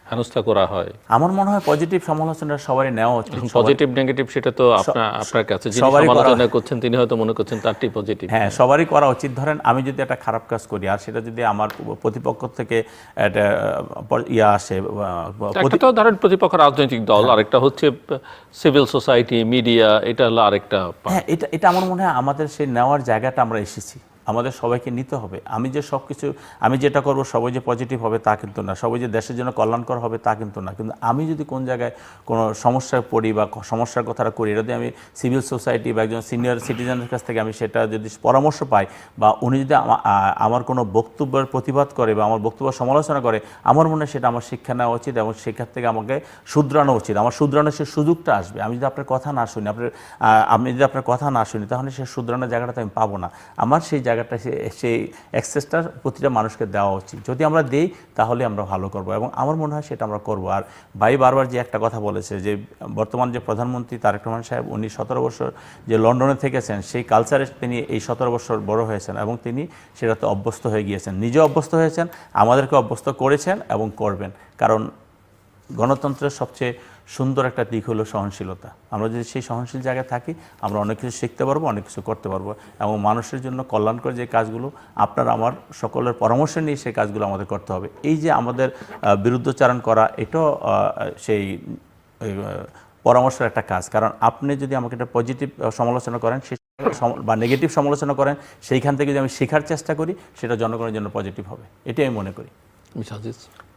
হেনস্থা করা হয়। আমার মনে হয় পজিটিভ সমালোচনা সবারই নেওয়া উচিত। পজিটিভ নেগেটিভ সেটা তো আপনার কাছে, যিনি সমালোচনা করছেন তিনি হয়তো মনে করছেন তারটি পজিটিভ। হ্যাঁ, সবারই করা উচিত। ধরেন আমি যদি একটা খারাপ কাজ করি আর সেটা যদি আমার প্রতিপক্ষ থেকে একটা আসে, একটা তো ধরেন প্রতিপক্ষ রাজনৈতিক দল, আরেকটা হচ্ছে সিভিল সোসাইটি, মিডিয়া, এটা হলো আরেকটা। হ্যাঁ, এটা আমার মনে হয় আমাদের সেই নেওয়ার জায়গাটা আমরা এসেছি, আমাদের সবাইকে নিতে হবে। আমি যেটা করব সবাই যে পজিটিভ হবে তা কিন্তু না, সবাই যে দেশের জন্য কল্যাণকর হবে তা কিন্তু না। কিন্তু আমি যদি কোন জায়গায় কোনো সমস্যায় পড়ি বা সমস্যার কথাটা করি, এটা যদি আমি সিভিল সোসাইটি বা একজন সিনিয়র সিটিজেনের কাছ থেকে আমি সেটা যদি পরামর্শ পাই, বা উনি যদি আমার কোনো বক্তব্যের প্রতিবাদ করে বা আমার বক্তব্য সমালোচনা করে, আমার মনে হয় সেটা আমার শিক্ষা নেওয়া উচিত এবং সেখান থেকে আমাকে শুধরানো উচিত। আমার শুধরানোর সে সুযোগটা আসবে। আমি যদি আপনার কথা না শুনি, তাহলে সে শুধরানোর জায়গাটা আমি পাবো না। আমার সেই জায়গাটা, সেই অ্যাক্সেসটা প্রতিটা মানুষকে দেওয়া উচিত। যদি আমরা দিই তাহলে আমরা ভালো করব এবং আমার মনে হয় সেটা আমরা করব। আর ভাই বারবার যে একটা কথা বলেছে যে বর্তমান যে প্রধানমন্ত্রী তারেক রহমান সাহেব, উনি 17 বছর যে লন্ডনে থেকেছেন, সেই কালচারে তিনি এই 17 বছর বড় হয়েছেন এবং তিনি সেটাতে অভ্যস্ত হয়ে গিয়েছেন, নিজে অভ্যস্ত হয়েছেন, আমাদেরকে অভ্যস্ত করেছেন এবং করবেন। কারণ গণতন্ত্রের সবচেয়ে সুন্দর একটা দিক হলো সহনশীলতা। আমরা যদি সেই সহনশীল জায়গায় থাকি আমরা অনেক কিছু শিখতে পারবো, অনেক কিছু করতে পারবো, এবং মানুষের জন্য কল্যাণকর যে কাজগুলো আপনার আমার সকলের পরামর্শ নিয়ে সেই কাজগুলো আমাদের করতে হবে। এই যে আমাদের বিরুদ্ধচারণ করা, এটাও সেই পরামর্শের একটা কাজ। কারণ আপনি যদি আমাকে একটা পজিটিভ সমালোচনা করেন বা নেগেটিভ সমালোচনা করেন, সেইখান থেকে যদি আমি শেখার চেষ্টা করি সেটা জনগণের জন্য পজিটিভ হবে, এটাই আমি মনে করি।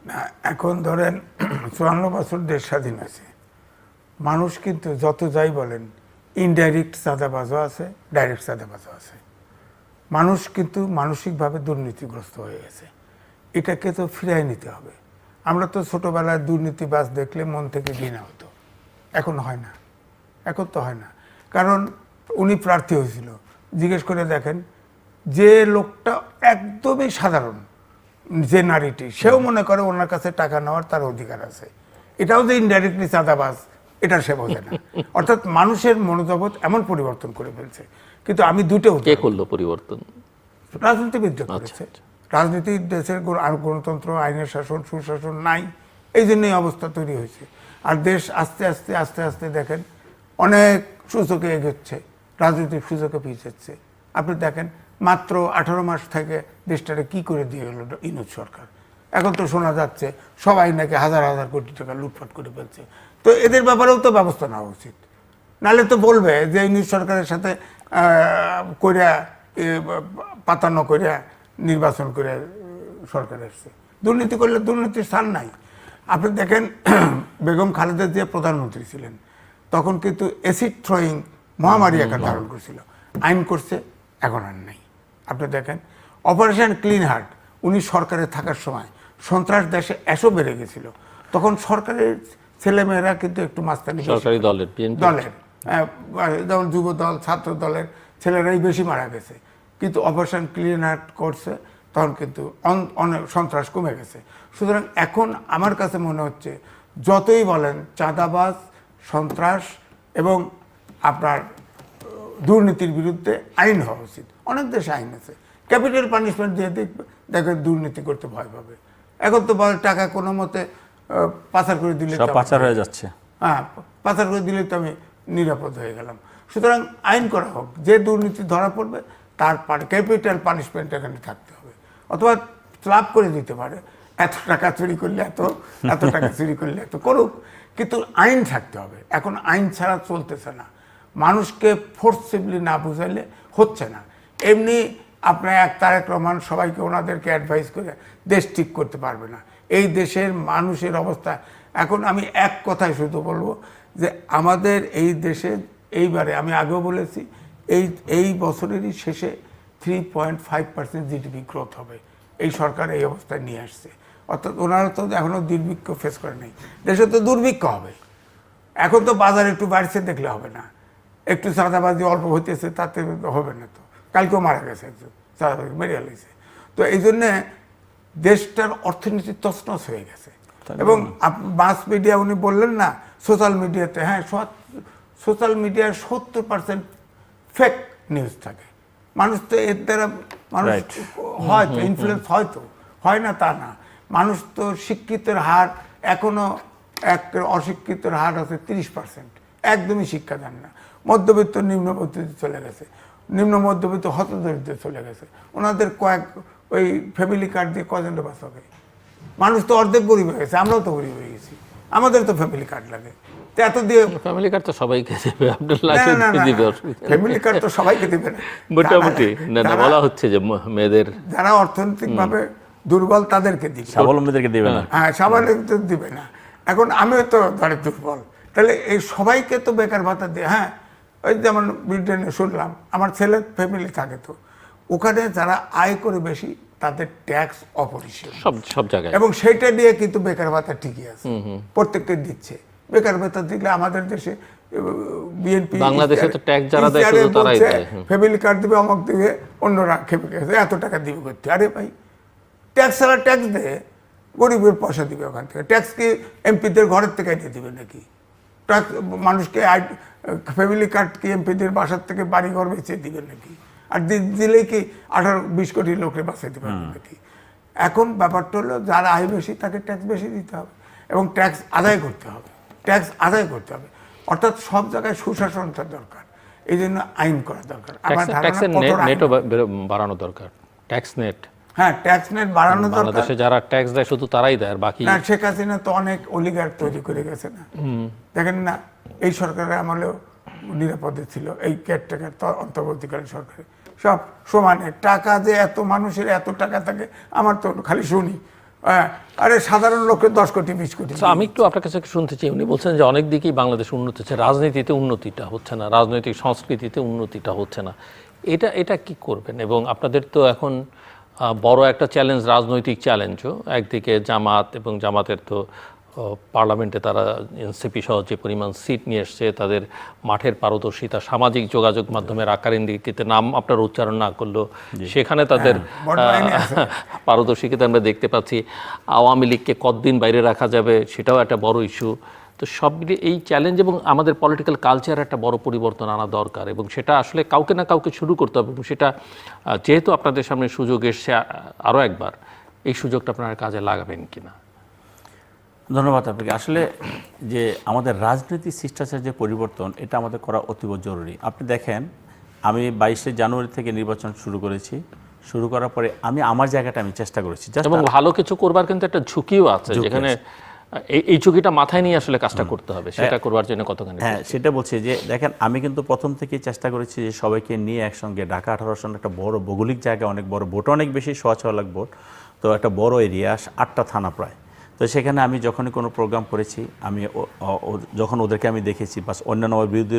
না, এখন ধরেন 54 বছর দেশ স্বাধীন আছে, মানুষ কিন্তু যত যাই বলেন ইনডাইরেক্ট চাঁদাবাজও আছে, ডাইরেক্ট চাঁদাবাজও আছে। মানুষ কিন্তু মানসিকভাবে দুর্নীতিগ্রস্ত হয়ে গেছে, এটাকে তো ফিরিয়ে নিতে হবে। আমরা তো ছোটবেলায় দুর্নীতিবাজ দেখলে মন থেকে ঘৃণা হতো, এখন হয় না, এখন তো হয় না। কারণ উনি প্রার্থী হয়েছিল, জিজ্ঞেস করে দেখেন যে লোকটা একদমই সাধারণ, যে নারীটি, সেও মনে করে ওনার কাছে টাকা নেওয়ার তার অধিকার আছে, এটাও যে ইনডাইরেক্টলি চাঁদাবাজ এটা সে বোঝে না। অর্থাৎ মানুষের মনোজগৎ এমন পরিবর্তন করে ফেলছে। কিন্তু আমি দুটো কে করলো পরিবর্তন? রাজনীতিবিদরা করেছে। রাজনীতির দেশের গণতন্ত্র, আইনের শাসন, সুশাসন নাই, এই জন্যই অবস্থা তৈরি হয়েছে। আর দেশ আস্তে আস্তে আস্তে আস্তে দেখেন অনেক সূচকে এগোচ্ছে, রাজনৈতিক সূচকে পিছাচ্ছে। আপনি দেখেন মাত্র 18 মাস থেকে দেশটারে কি করে দিয়ে গেল ইউনূস সরকার। এখন তো শোনা যাচ্ছে সবাই নাকি হাজার হাজার কোটি টাকা লুটপাট করে ফেলছে। তো এদের ব্যাপারেও তো ব্যবস্থা নেওয়া উচিত, নাহলে তো বলবে যে ইউনূস সরকারের সাথে কইরা পাতানো কইরা নির্বাচন করে সরকার এসছে। দুর্নীতি করলে দুর্নীতির স্থান নাই। আপনি দেখেন বেগম খালেদা জিয়া প্রধানমন্ত্রী ছিলেন, তখন কিন্তু অ্যাসিড থ্রোয়িং মহামারী আকার ধারণ করছিল, আইন করছে, এখন আর নাই। আপনি দেখেন অপারেশন ক্লিন হার্ট, উনি সরকারে থাকার সময় সন্ত্রাস দেশে এসও বেড়ে গেছিল, তখন সরকারের ছেলেমেয়েরা কিন্তু একটু মাস্তানি সরকারি দলের যেমন যুব দল, ছাত্র দলের ছেলেরাই বেশি মারা গেছে। কিন্তু অপারেশন ক্লিন হার্ট করছে, তখন কিন্তু অনেক সন্ত্রাস কমে গেছে। সুতরাং এখন আমার কাছে মনে হচ্ছে যতই বলেন চাঁদাবাজ, সন্ত্রাস এবং আপনার দুর্নীতির বিরুদ্ধে আইন হওয়া উচিত। অনেক দেশে আইন আছে, ক্যাপিটাল পানিশমেন্ট দিয়ে দেখেন দুর্নীতি করতে ভয় পাবে। এখন তো বলে টাকা কোনো মতে পাচার করে দিলে পাচার হয়ে যাচ্ছে, হ্যাঁ, পাচার করে দিলে তো আমি নিরাপদ হয়ে গেলাম। সুতরাং আইন করা হোক, যে দুর্নীতি ধরা পড়বে তার ক্যাপিটাল পানিশমেন্ট এখানে থাকতে হবে, অথবা স্ল্যাব করে দিতে পারে, এত টাকা চুরি করলে এত টাকা চুরি করলে এত করুক, কিন্তু আইন থাকতে হবে। এখন আইন ছাড়া চলতেছে না, মানুষকে ফোর্সিবলি না বুঝাইলে হচ্ছে না। এমনি আপনার তারেক রহমান সবাইকে ওনাদেরকে অ্যাডভাইস করে দেশ ঠিক করতে পারবে না। এই দেশের মানুষের অবস্থা এখন, আমি এক কথায় শুধু বলবো যে আমাদের এই দেশে এইবারে, আমি আগেও বলেছি, এই বছরেরই শেষে 3.5% জিডিপি গ্রোথ হবে। এই সরকার এই অবস্থায় নিয়ে আসছে। অর্থাৎ ওনারা তো এখনও দুর্ভিক্ষ ফেস করে নেই, দেশে তো দুর্ভিক্ষ হবে। এখন তো বাজার একটু বাড়ছে দেখলে হবে না, একটু চাঁদাবাজি অল্প হইতেছে তাতে হবে না। তো কালকেও মারা গেছে একজন, চাঁদাবাজি মেরে ফেলেছে। তো এই জন্যে দেশটার অর্থনীতি তছনছ হয়ে গেছে। এবং মাস মিডিয়া, উনি বললেন না সোশ্যাল মিডিয়াতে, হ্যাঁ, সোশ্যাল মিডিয়ার 70% ফেক নিউজ থাকে। মানুষ তো এর দ্বারা মানুষ হয়তো ইনফ্লুয়েন্স হয় না তা না। মানুষ তো শিক্ষিতের হার এখনো অশিক্ষিতের হার আছে 30%, একদমই শিক্ষা দেন না। মধ্যবিত্ত নিম্ন মধ্যবিত্ত চলে গেছে, নিম্ন মধ্যবিত্ত হতদরিদ্র চলে গেছে। ওনাদের ওই ফ্যামিলি কার্ড দিয়ে কজনটা বাঁচাবে? মানুষ তো অর্ধেক গরিব হয়ে গেছে, আমরাও তো গরিব হয়ে গেছি, আমাদের তো ফ্যামিলি কার্ড লাগে। এত দিয়ে ফ্যামিলি কার্ড তো সবাইকে দেবে, ফ্যামিলি কার্ড তো সবাইকে দেবে না, মোটামুটি বলা হচ্ছে যে মেয়েদের, যারা অর্থনৈতিকভাবে দুর্বল তাদেরকে দিবে, স্বাবলম্বীদেরকে দিবে না। হ্যাঁ, স্বাবলম্বী দিবে না। এখন আমিও তো ধরে দুর্বল, তাহলে এই সবাইকে তো বেকার ভাতা দিয়ে, হ্যাঁ, ওই যেমন ব্রিটেনে শুনলাম, আমার ছেলের ফ্যামিলি থাকে, তো ওখানে যারা আয় করে বেশি তাদের ট্যাক্স অপরিসীম সব জায়গায়, এবং সেইটা দিয়ে কিন্তু বেকার ভাতা ঠিকই আছে, প্রত্যেককে দিচ্ছে। বেকার ভাতা দিলে আমাদের দেশে বিএনপি, বাংলাদেশে তো ট্যাক্স যারা দেয় শুধু তারাই দেয়, ফ্যামিলি কার্ড দিবে, অমুক দিবে, অন্যরা খেপে গেছে, এত টাকা দিবে করতে। আরে ভাই, ট্যাক্স ছাড়া ট্যাক্স দেয়, গরিবের পয়সা দিবে ওখান থেকে। ট্যাক্স কি এমপিদের ঘরের থেকে এনে দিবে নাকি? ট্যাক্স মানুষকে ফ্যামিলি কার্ড কি এমপিদের বাসার থেকে বাড়ি ঘর বেঁচে দিবে নাকি? আর দিলেই কি 18-20 কোটি লোকের বাঁচিয়ে দিবে নাকি? এখন ব্যাপারটা হলো যারা আয় বেশি তাকে ট্যাক্স বেশি দিতে হবে এবং ট্যাক্স আদায় করতে হবে। ট্যাক্স আদায় করতে হবে। অর্থাৎ সব জায়গায় সুশাসনটা দরকার, এই জন্য আইন করা দরকার। আমার ট্যাক্সের ধারণা নেটও বাড়ানো দরকার, ট্যাক্স নেট। হ্যাঁ, ট্যাক্স নেট বাড়ানো দরকার। বাংলাদেশে যারা ট্যাক্স দেয় শুধু তারাই দেয়, আর বাকি না, শেখ হাসিনা তো অনেক অলিগার তৈরি করে গেছে না, দেখেন না? এই সরকারের আমলেও নিরাপদে ছিল, এই কেয়ারটেকার অন্তর্বর্তীকালীন সরকারে সব সমানে টাকা, যে এত মানুষের এত টাকা থাকে, আমার তো খালি শুনি আরে সাধারণ লোকের 10 কোটি 20 কোটি। আমি একটু আপনার কাছে শুনতে চাই, উনি বলছেন যে অনেক দিকেই বাংলাদেশ উন্নতি হচ্ছে, রাজনীতিতে উন্নতিটা হচ্ছে না, রাজনৈতিক সংস্কৃতিতে উন্নতিটা হচ্ছে না। এটা কি করবেন? এবং আপনাদের তো এখন বড় একটা চ্যালেঞ্জ, রাজনৈতিক চ্যালেঞ্জও। একদিকে জামাত, এবং জামাতের তো পার্লামেন্টে তারা এনসিপি সহ যে পরিমাণ সিট নিয়ে এসছে, তাদের মাঠের পারদর্শিতা, সামাজিক যোগাযোগ মাধ্যমের আকারিন্দিতে নাম আপনার উচ্চারণ না করলেও সেখানে তাদের পারদর্শিতা আমরা দেখতে পাচ্ছি। আওয়ামী লীগকে কতদিন বাইরে রাখা যাবে সেটাও একটা বড় ইস্যু। তো সব মিলিয়ে এই চ্যালেঞ্জ এবং আমাদের পলিটিক্যাল কালচার একটা বড় পরিবর্তন আনা দরকার, এবং সেটা আসলে কাউকে না কাউকে শুরু করতে হবে। এবং সেটা যেহেতু আপনাদের সামনে সুযোগ এসছে আরও একবার, এই সুযোগটা আপনারা কাজে লাগাবেন কিনা? ধন্যবাদ আপনাকে। আসলে যে আমাদের রাজনৈতিক শিষ্টাচার যে পরিবর্তন, এটা আমাদের করা অতীব জরুরি। আপনি দেখেন, আমি 22শে জানুয়ারি থেকে নির্বাচন শুরু করেছি। শুরু করার পরে আমি আমার জায়গাটা আমি চেষ্টা করেছি, এবং ভালো কিছু করবার কিন্তু একটা ঝুঁকিও আছে, যেখানে এই ঝুঁকিটা মাথায় নিয়ে আসলে কাজটা করতে হবে। সেটা করবার জন্য কতখানি? হ্যাঁ, সেটা বলছি যে দেখেন, আমি কিন্তু প্রথম থেকেই চেষ্টা করেছি যে সবাইকে নিয়ে একসঙ্গে, ঢাকা 18 আসন একটা বড় ভৌগোলিক জায়গা, অনেক বড়, ভোট অনেক বেশি, 6 লাখ ভোট, তো একটা বড় এরিয়া, 8টা থানা প্রায়। তো সেখানে আমি যখনই কোনো প্রোগ্রাম করেছি, আমি যখন ওদেরকে আমি দেখেছি বা অন্যান্য বিরোধী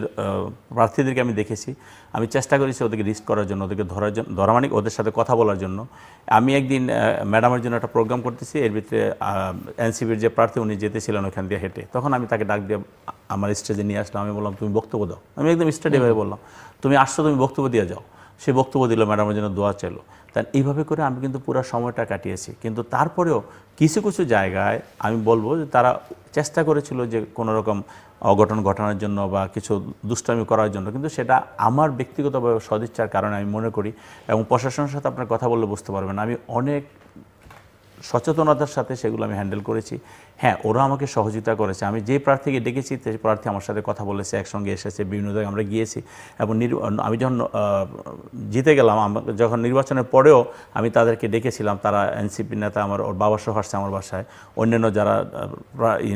প্রার্থীদেরকে আমি দেখেছি, আমি চেষ্টা করেছি ওদেরকে রিস্ক করার জন্য, ওদেরকে ধরা মানে ওদের সাথে কথা বলার জন্য। আমি একদিন ম্যাডামের জন্য একটা প্রোগ্রাম করতেছি, এর ভিতরে এনসিপির যে প্রার্থী উনি যেতেছিলেন ওখান দিয়ে হেঁটে, তখন আমি তাকে ডাক দিয়ে আমার স্টেজে নিয়ে আসলাম। আমি বললাম, তুমি বক্তব্য দাও। আমি একদম স্টেডিয়ামে বললাম, তুমি আসছো, তুমি বক্তব্য দিয়ে যাও। সে বক্তব্য দিল, ম্যাডামের জন্য দোয়া চাইলো। তাই এইভাবে করে আমি কিন্তু পুরো সময়টা কাটিয়েছি। কিন্তু তারপরেও কিছু কিছু জায়গায় আমি বলবো যে তারা চেষ্টা করেছিল যে কোনো রকম অঘটন ঘটানোর জন্য বা কিছু দুষ্টামি করার জন্য, কিন্তু সেটা আমার ব্যক্তিগতভাবে সদিচ্ছার কারণে আমি মনে করি। এবং প্রশাসনের সাথে আপনার কথা বললে বুঝতে পারবেন, আমি অনেক সচেতনতার সাথে সেগুলো আমি হ্যান্ডেল করেছি। হ্যাঁ, ওরা আমাকে সহযোগিতা করেছে। আমি যে প্রার্থীকে ডেকেছি সেই প্রার্থী আমার সাথে কথা বলেছে, একসঙ্গে এসেছে, বিভিন্ন জায়গায় আমরা গিয়েছি। এবং আমি যখন জিতে গেলাম, যখন নির্বাচনের পরেও আমি তাদেরকে ডেকেছিলাম, তারা এনসিপি নেতা আমার, ওর বাবা সহ আসছে আমার বাসায়, অন্যান্য যারা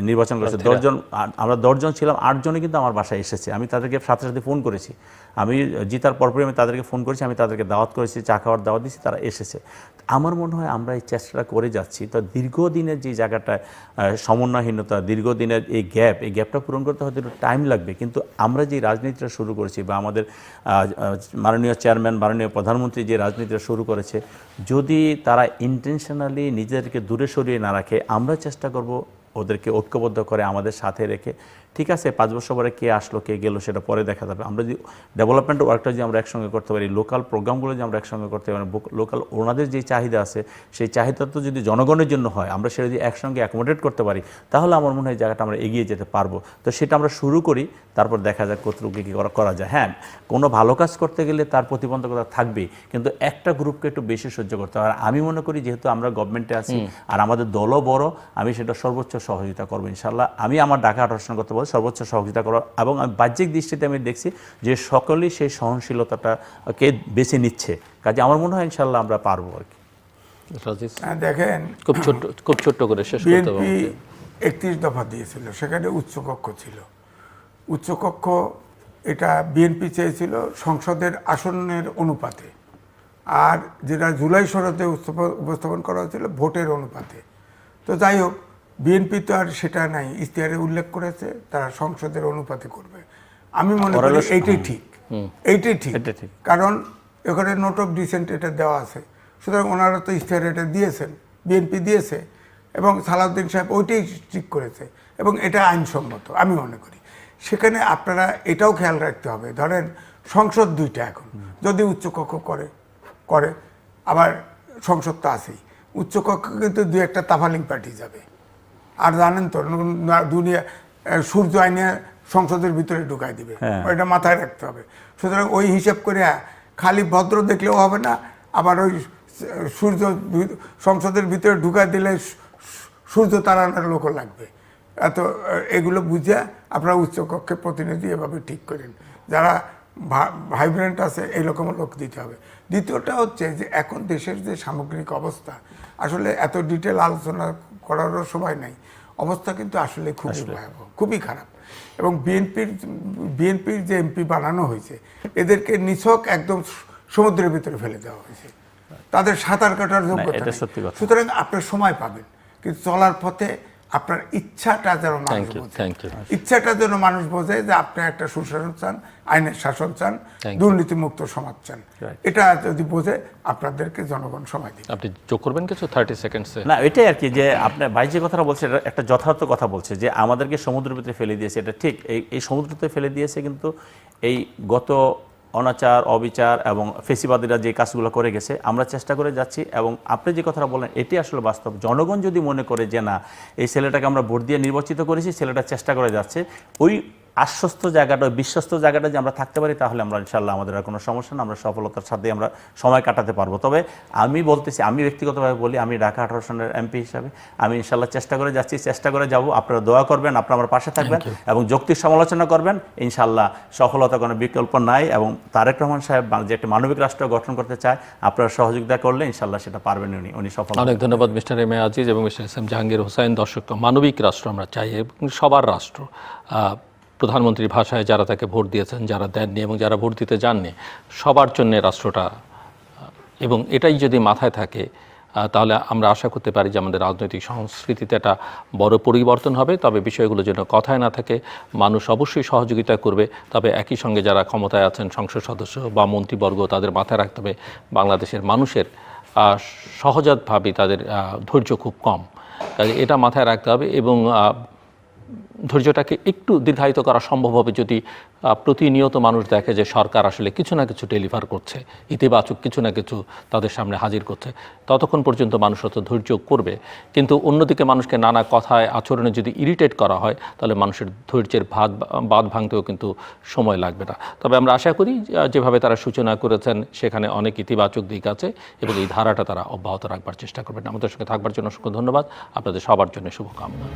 নির্বাচন করেছে 10 জন, আমরা 10 জন ছিলাম, 8 জনই কিন্তু আমার বাসায় এসেছে। আমি তাদেরকে সাথে সাথে ফোন করেছি, আমি জিতার পরপরই আমি তাদেরকে ফোন করেছি, আমি তাদেরকে দাওয়াত করেছি, চা খাওয়ার দাওয়াত দিয়েছি, তারা এসেছে। আমার মনে হয় আমরা এই চেষ্টাটা করে যাচ্ছি। তো দীর্ঘদিনের যে জায়গাটায় সমন্বয়হীনতা, দীর্ঘদিনের এই গ্যাপটা পূরণ করতে হয়তো একটু টাইম লাগবে, কিন্তু আমরা যে রাজনীতিটা শুরু করেছি বা আমাদের মাননীয় চেয়ারম্যান, মাননীয় প্রধানমন্ত্রী যে রাজনীতিটা শুরু করেছে, যদি তারা ইন্টেনশনালি নিজেদেরকে দূরে সরিয়ে না রাখে, আমরা চেষ্টা করব ওদেরকে ঐক্যবদ্ধ করে আমাদের সাথে রেখে। ঠিক আছে, 5 বছর পরে কে আসলো কে গেল সেটা পরে দেখা যাবে। আমরা যদি ডেভেলপমেন্ট ওয়ার্কটা যদি আমরা একসঙ্গে করতে পারি, লোকাল প্রোগ্রামগুলো যদি আমরা একসঙ্গে করতে পারি, লোকাল ওনাদের যে চাহিদা আছে সেই চাহিদা তো যদি জনগণের জন্য হয়, আমরা সেটা যদি একসঙ্গে অ্যাকোমোডেট করতে পারি, তাহলে আমার মনে হয় জায়গাটা আমরা এগিয়ে যেতে পারবো। তো সেটা আমরা শুরু করি, তারপর দেখা যাক কতটুকু কী করা যায়। হ্যাঁ, কোনো ভালো কাজ করতে গেলে তার প্রতিবন্ধকতা থাকবেই, কিন্তু একটা গ্রুপকে একটু বেশি সহ্য করতে হয়। আর আমি মনে করি যেহেতু আমরা গভর্নমেন্টে আছি আর আমাদের দলও বড়, আমি সেটা সর্বোচ্চ সহযোগিতা করবো ইনশাল্লাহ। আমি আমার ঢাকা 18 আসন করতে বলি সর্বোচ্চ সহযোগিতা করো, এবং আমি বাহ্যিক দৃষ্টিতে আমি দেখছি যে সকলেই সেই সহনশীলতাটাকে বেছে নিচ্ছে। কাজে আমার মনে হয় ইনশাল্লাহ আমরা পারবো আর কি। দেখেন, খুব ছোট্ট করে শেষ করতে হবে। 31 দফা দিয়েছিল, সেখানে উচ্চকক্ষ ছিল। উচ্চকক্ষ এটা বিএনপি চেয়েছিল সংসদের আসনের অনুপাতে, আর যেটা জুলাই সনদে উপস্থাপন করা হয়েছিল ভোটের অনুপাতে। তো যাই হোক, বিএনপি তো আর সেটা নাই, ইশতেহারে উল্লেখ করেছে তারা সংসদের অনুপাতে করবে। আমি মনে করি এইটাই ঠিক, কারণ এখানে নোট অফ ডিসেন্ট এটা দেওয়া আছে। সুতরাং ওনারা তো ইশতেহারে এটা দিয়েছেন, বিএনপি দিয়েছে, এবং সালাউদ্দিন সাহেব ওইটাই ঠিক করেছে, এবং এটা আইনসম্মত আমি মনে করি। সেখানে আপনারা এটাও খেয়াল রাখতে হবে, ধরেন সংসদ 2টা এখন, যদি উচ্চকক্ষ করে আবার সংসদ তো আছেই, উচ্চকক্ষ কিন্তু 2-1টা তাফালিং পার্টি যাবে। আর জানেন তো, দুনিয়া সূর্য আইনে সংসদের ভিতরে ঢুকাই দিবে, ওইটা মাথায় রাখতে হবে। সুতরাং ওই হিসাব করে খালি ভদ্র দেখলেও হবে না, আবার ওই সূর্য সংসদের ভিতরে ঢুকাই দিলে সূর্য তাড়ানোর লোকও লাগবে, এগুলো বুঝে আপনারা উচ্চকক্ষে প্রতিনিধি এভাবে ঠিক করেন। যারা ভাইব্রেন্ট আছে এইরকম লোক দিতে হবে। দ্বিতীয়টা হচ্ছে যে এখন দেশের যে সামগ্রিক অবস্থা, আসলে এত ডিটেল আলোচনা করারও সময় নাই। অবস্থা কিন্তু আসলে খুবই ভয়াবহ, খুবই খারাপ। এবং বিএনপির যে এমপি বানানো হয়েছে, এদেরকে নিছক একদম সমুদ্রের ভিতরে ফেলে দেওয়া হয়েছে। তাদের সাঁতার কাটার যোগ্যতা নেই। সুতরাং আপনার সময় পাবেন, কিন্তু চলার পথে আপনার ইচ্ছাটা যেন মানুষ বোঝে, ইচ্ছাটা যেন মানুষ বোঝে যে আপনি একটা সুশাসন চান, আইনের শাসন চান, দুর্নীতিমুক্ত সমাজ চান। এটা যদি বোঝে, আপনাদেরকে জনগণ সময় দিবে। আপনি যোগ করবেন কিছু 30 সেকেন্ডসে? না, এটাই আর কি, যে আপনার ভাই যে কথাটা বলছে এটা একটা যথার্থ কথা বলছে, যে আমাদেরকে সমুদ্রের ভিতরে ফেলে দিয়েছে। এটা ঠিক, এই সমুদ্রতে ফেলে দিয়েছে, কিন্তু এই গত অনাচার, অবিচার এবং ফেসিবাদীরা যে কাজগুলো করে গেছে, আমরা চেষ্টা করে যাচ্ছি। এবং আপনি যে কথাটা বলেন এটি আসলে বাস্তব। জনগণ যদি মনে করে যে না, এই ছেলেটাকে আমরা ভোট দিয়ে নির্বাচিত করেছি, ছেলেটা চেষ্টা করে যাচ্ছে, ওই আশ্বস্ত জায়গাটা, বিশ্বস্ত জায়গাটা যে আমরা থাকতে পারি, তাহলে আমরা ইনশাল্লাহ আমাদের আর কোনো সমস্যা না, আমরা সফলতার সাথে আমরা সময় কাটাতে পারবো। তবে আমি বলতেছি, আমি ব্যক্তিগতভাবে বলি, আমি ঢাকা 18 আসনের এমপি হিসাবে আমি ইনশাল্লাহ চেষ্টা করে যাচ্ছি, চেষ্টা করে যাব। আপনারা দোয়া করবেন, আপনারা আমার পাশে থাকবেন এবং যৌক্তিক সমালোচনা করবেন। ইনশাল্লাহ সফলতা কোনো বিকল্প নাই। এবং তারেক রহমান সাহেব যে একটা মানবিক রাষ্ট্র গঠন করতে চায়, আপনারা সহযোগিতা করলে ইনশাল্লাহ সেটা পারবেন উনি সফল। অনেক ধন্যবাদ মিস্টার এম এ আজিজ এবং mister S M Jahangir Hossain. দর্শক, মানবিক রাষ্ট্র আমরা চাই এবং সবার রাষ্ট্র। প্রধানমন্ত্রীর ভাষায় যারা তাকে ভোট দিয়েছেন, যারা দেননি এবং যারা ভোট দিতে যাননি, সবার জন্য রাষ্ট্রটা, এবং এটাই যদি মাথায় থাকে তাহলে আমরা আশা করতে পারি যে আমাদের রাজনৈতিক সংস্কৃতিতে একটা বড় পরিবর্তন হবে। তবে বিষয়গুলো যেন কথায় না থাকে, মানুষ অবশ্যই সহযোগিতা করবে। তবে একই সঙ্গে যারা ক্ষমতায় আছেন, সংসদ সদস্য বা মন্ত্রীবর্গ, তাদের মাথায় রাখতে হবে বাংলাদেশের মানুষের সহজাতভাবে তাদের ধৈর্য খুব কম, কাজে এটা মাথায় রাখতে হবে। এবং ধৈর্যটাকে একটু দীর্ঘায়িত করা সম্ভব হবে যদি প্রতিনিয়ত মানুষ দেখে যে সরকার আসলে কিছু না কিছু ডেলিভার করছে, ইতিবাচক কিছু না কিছু তাদের সামনে হাজির করছে। ততক্ষণ পর্যন্ত মানুষ অত ধৈর্য করবে। কিন্তু অন্যদিকে মানুষকে নানা কথায়, আচরণে যদি ইরিটেট করা হয়, তাহলে মানুষের ধৈর্যের বাঁধ ভাঙতেও কিন্তু সময় লাগবে না। তবে আমরা আশা করি যেভাবে তারা সূচনা করেছেন সেখানে অনেক ইতিবাচক দিক আছে এবং এই ধারাটা তারা অব্যাহত রাখবার চেষ্টা করবেন। আমাদের সঙ্গে থাকবার জন্য অসংখ্য ধন্যবাদ। আপনাদের সবার জন্য শুভকামনা।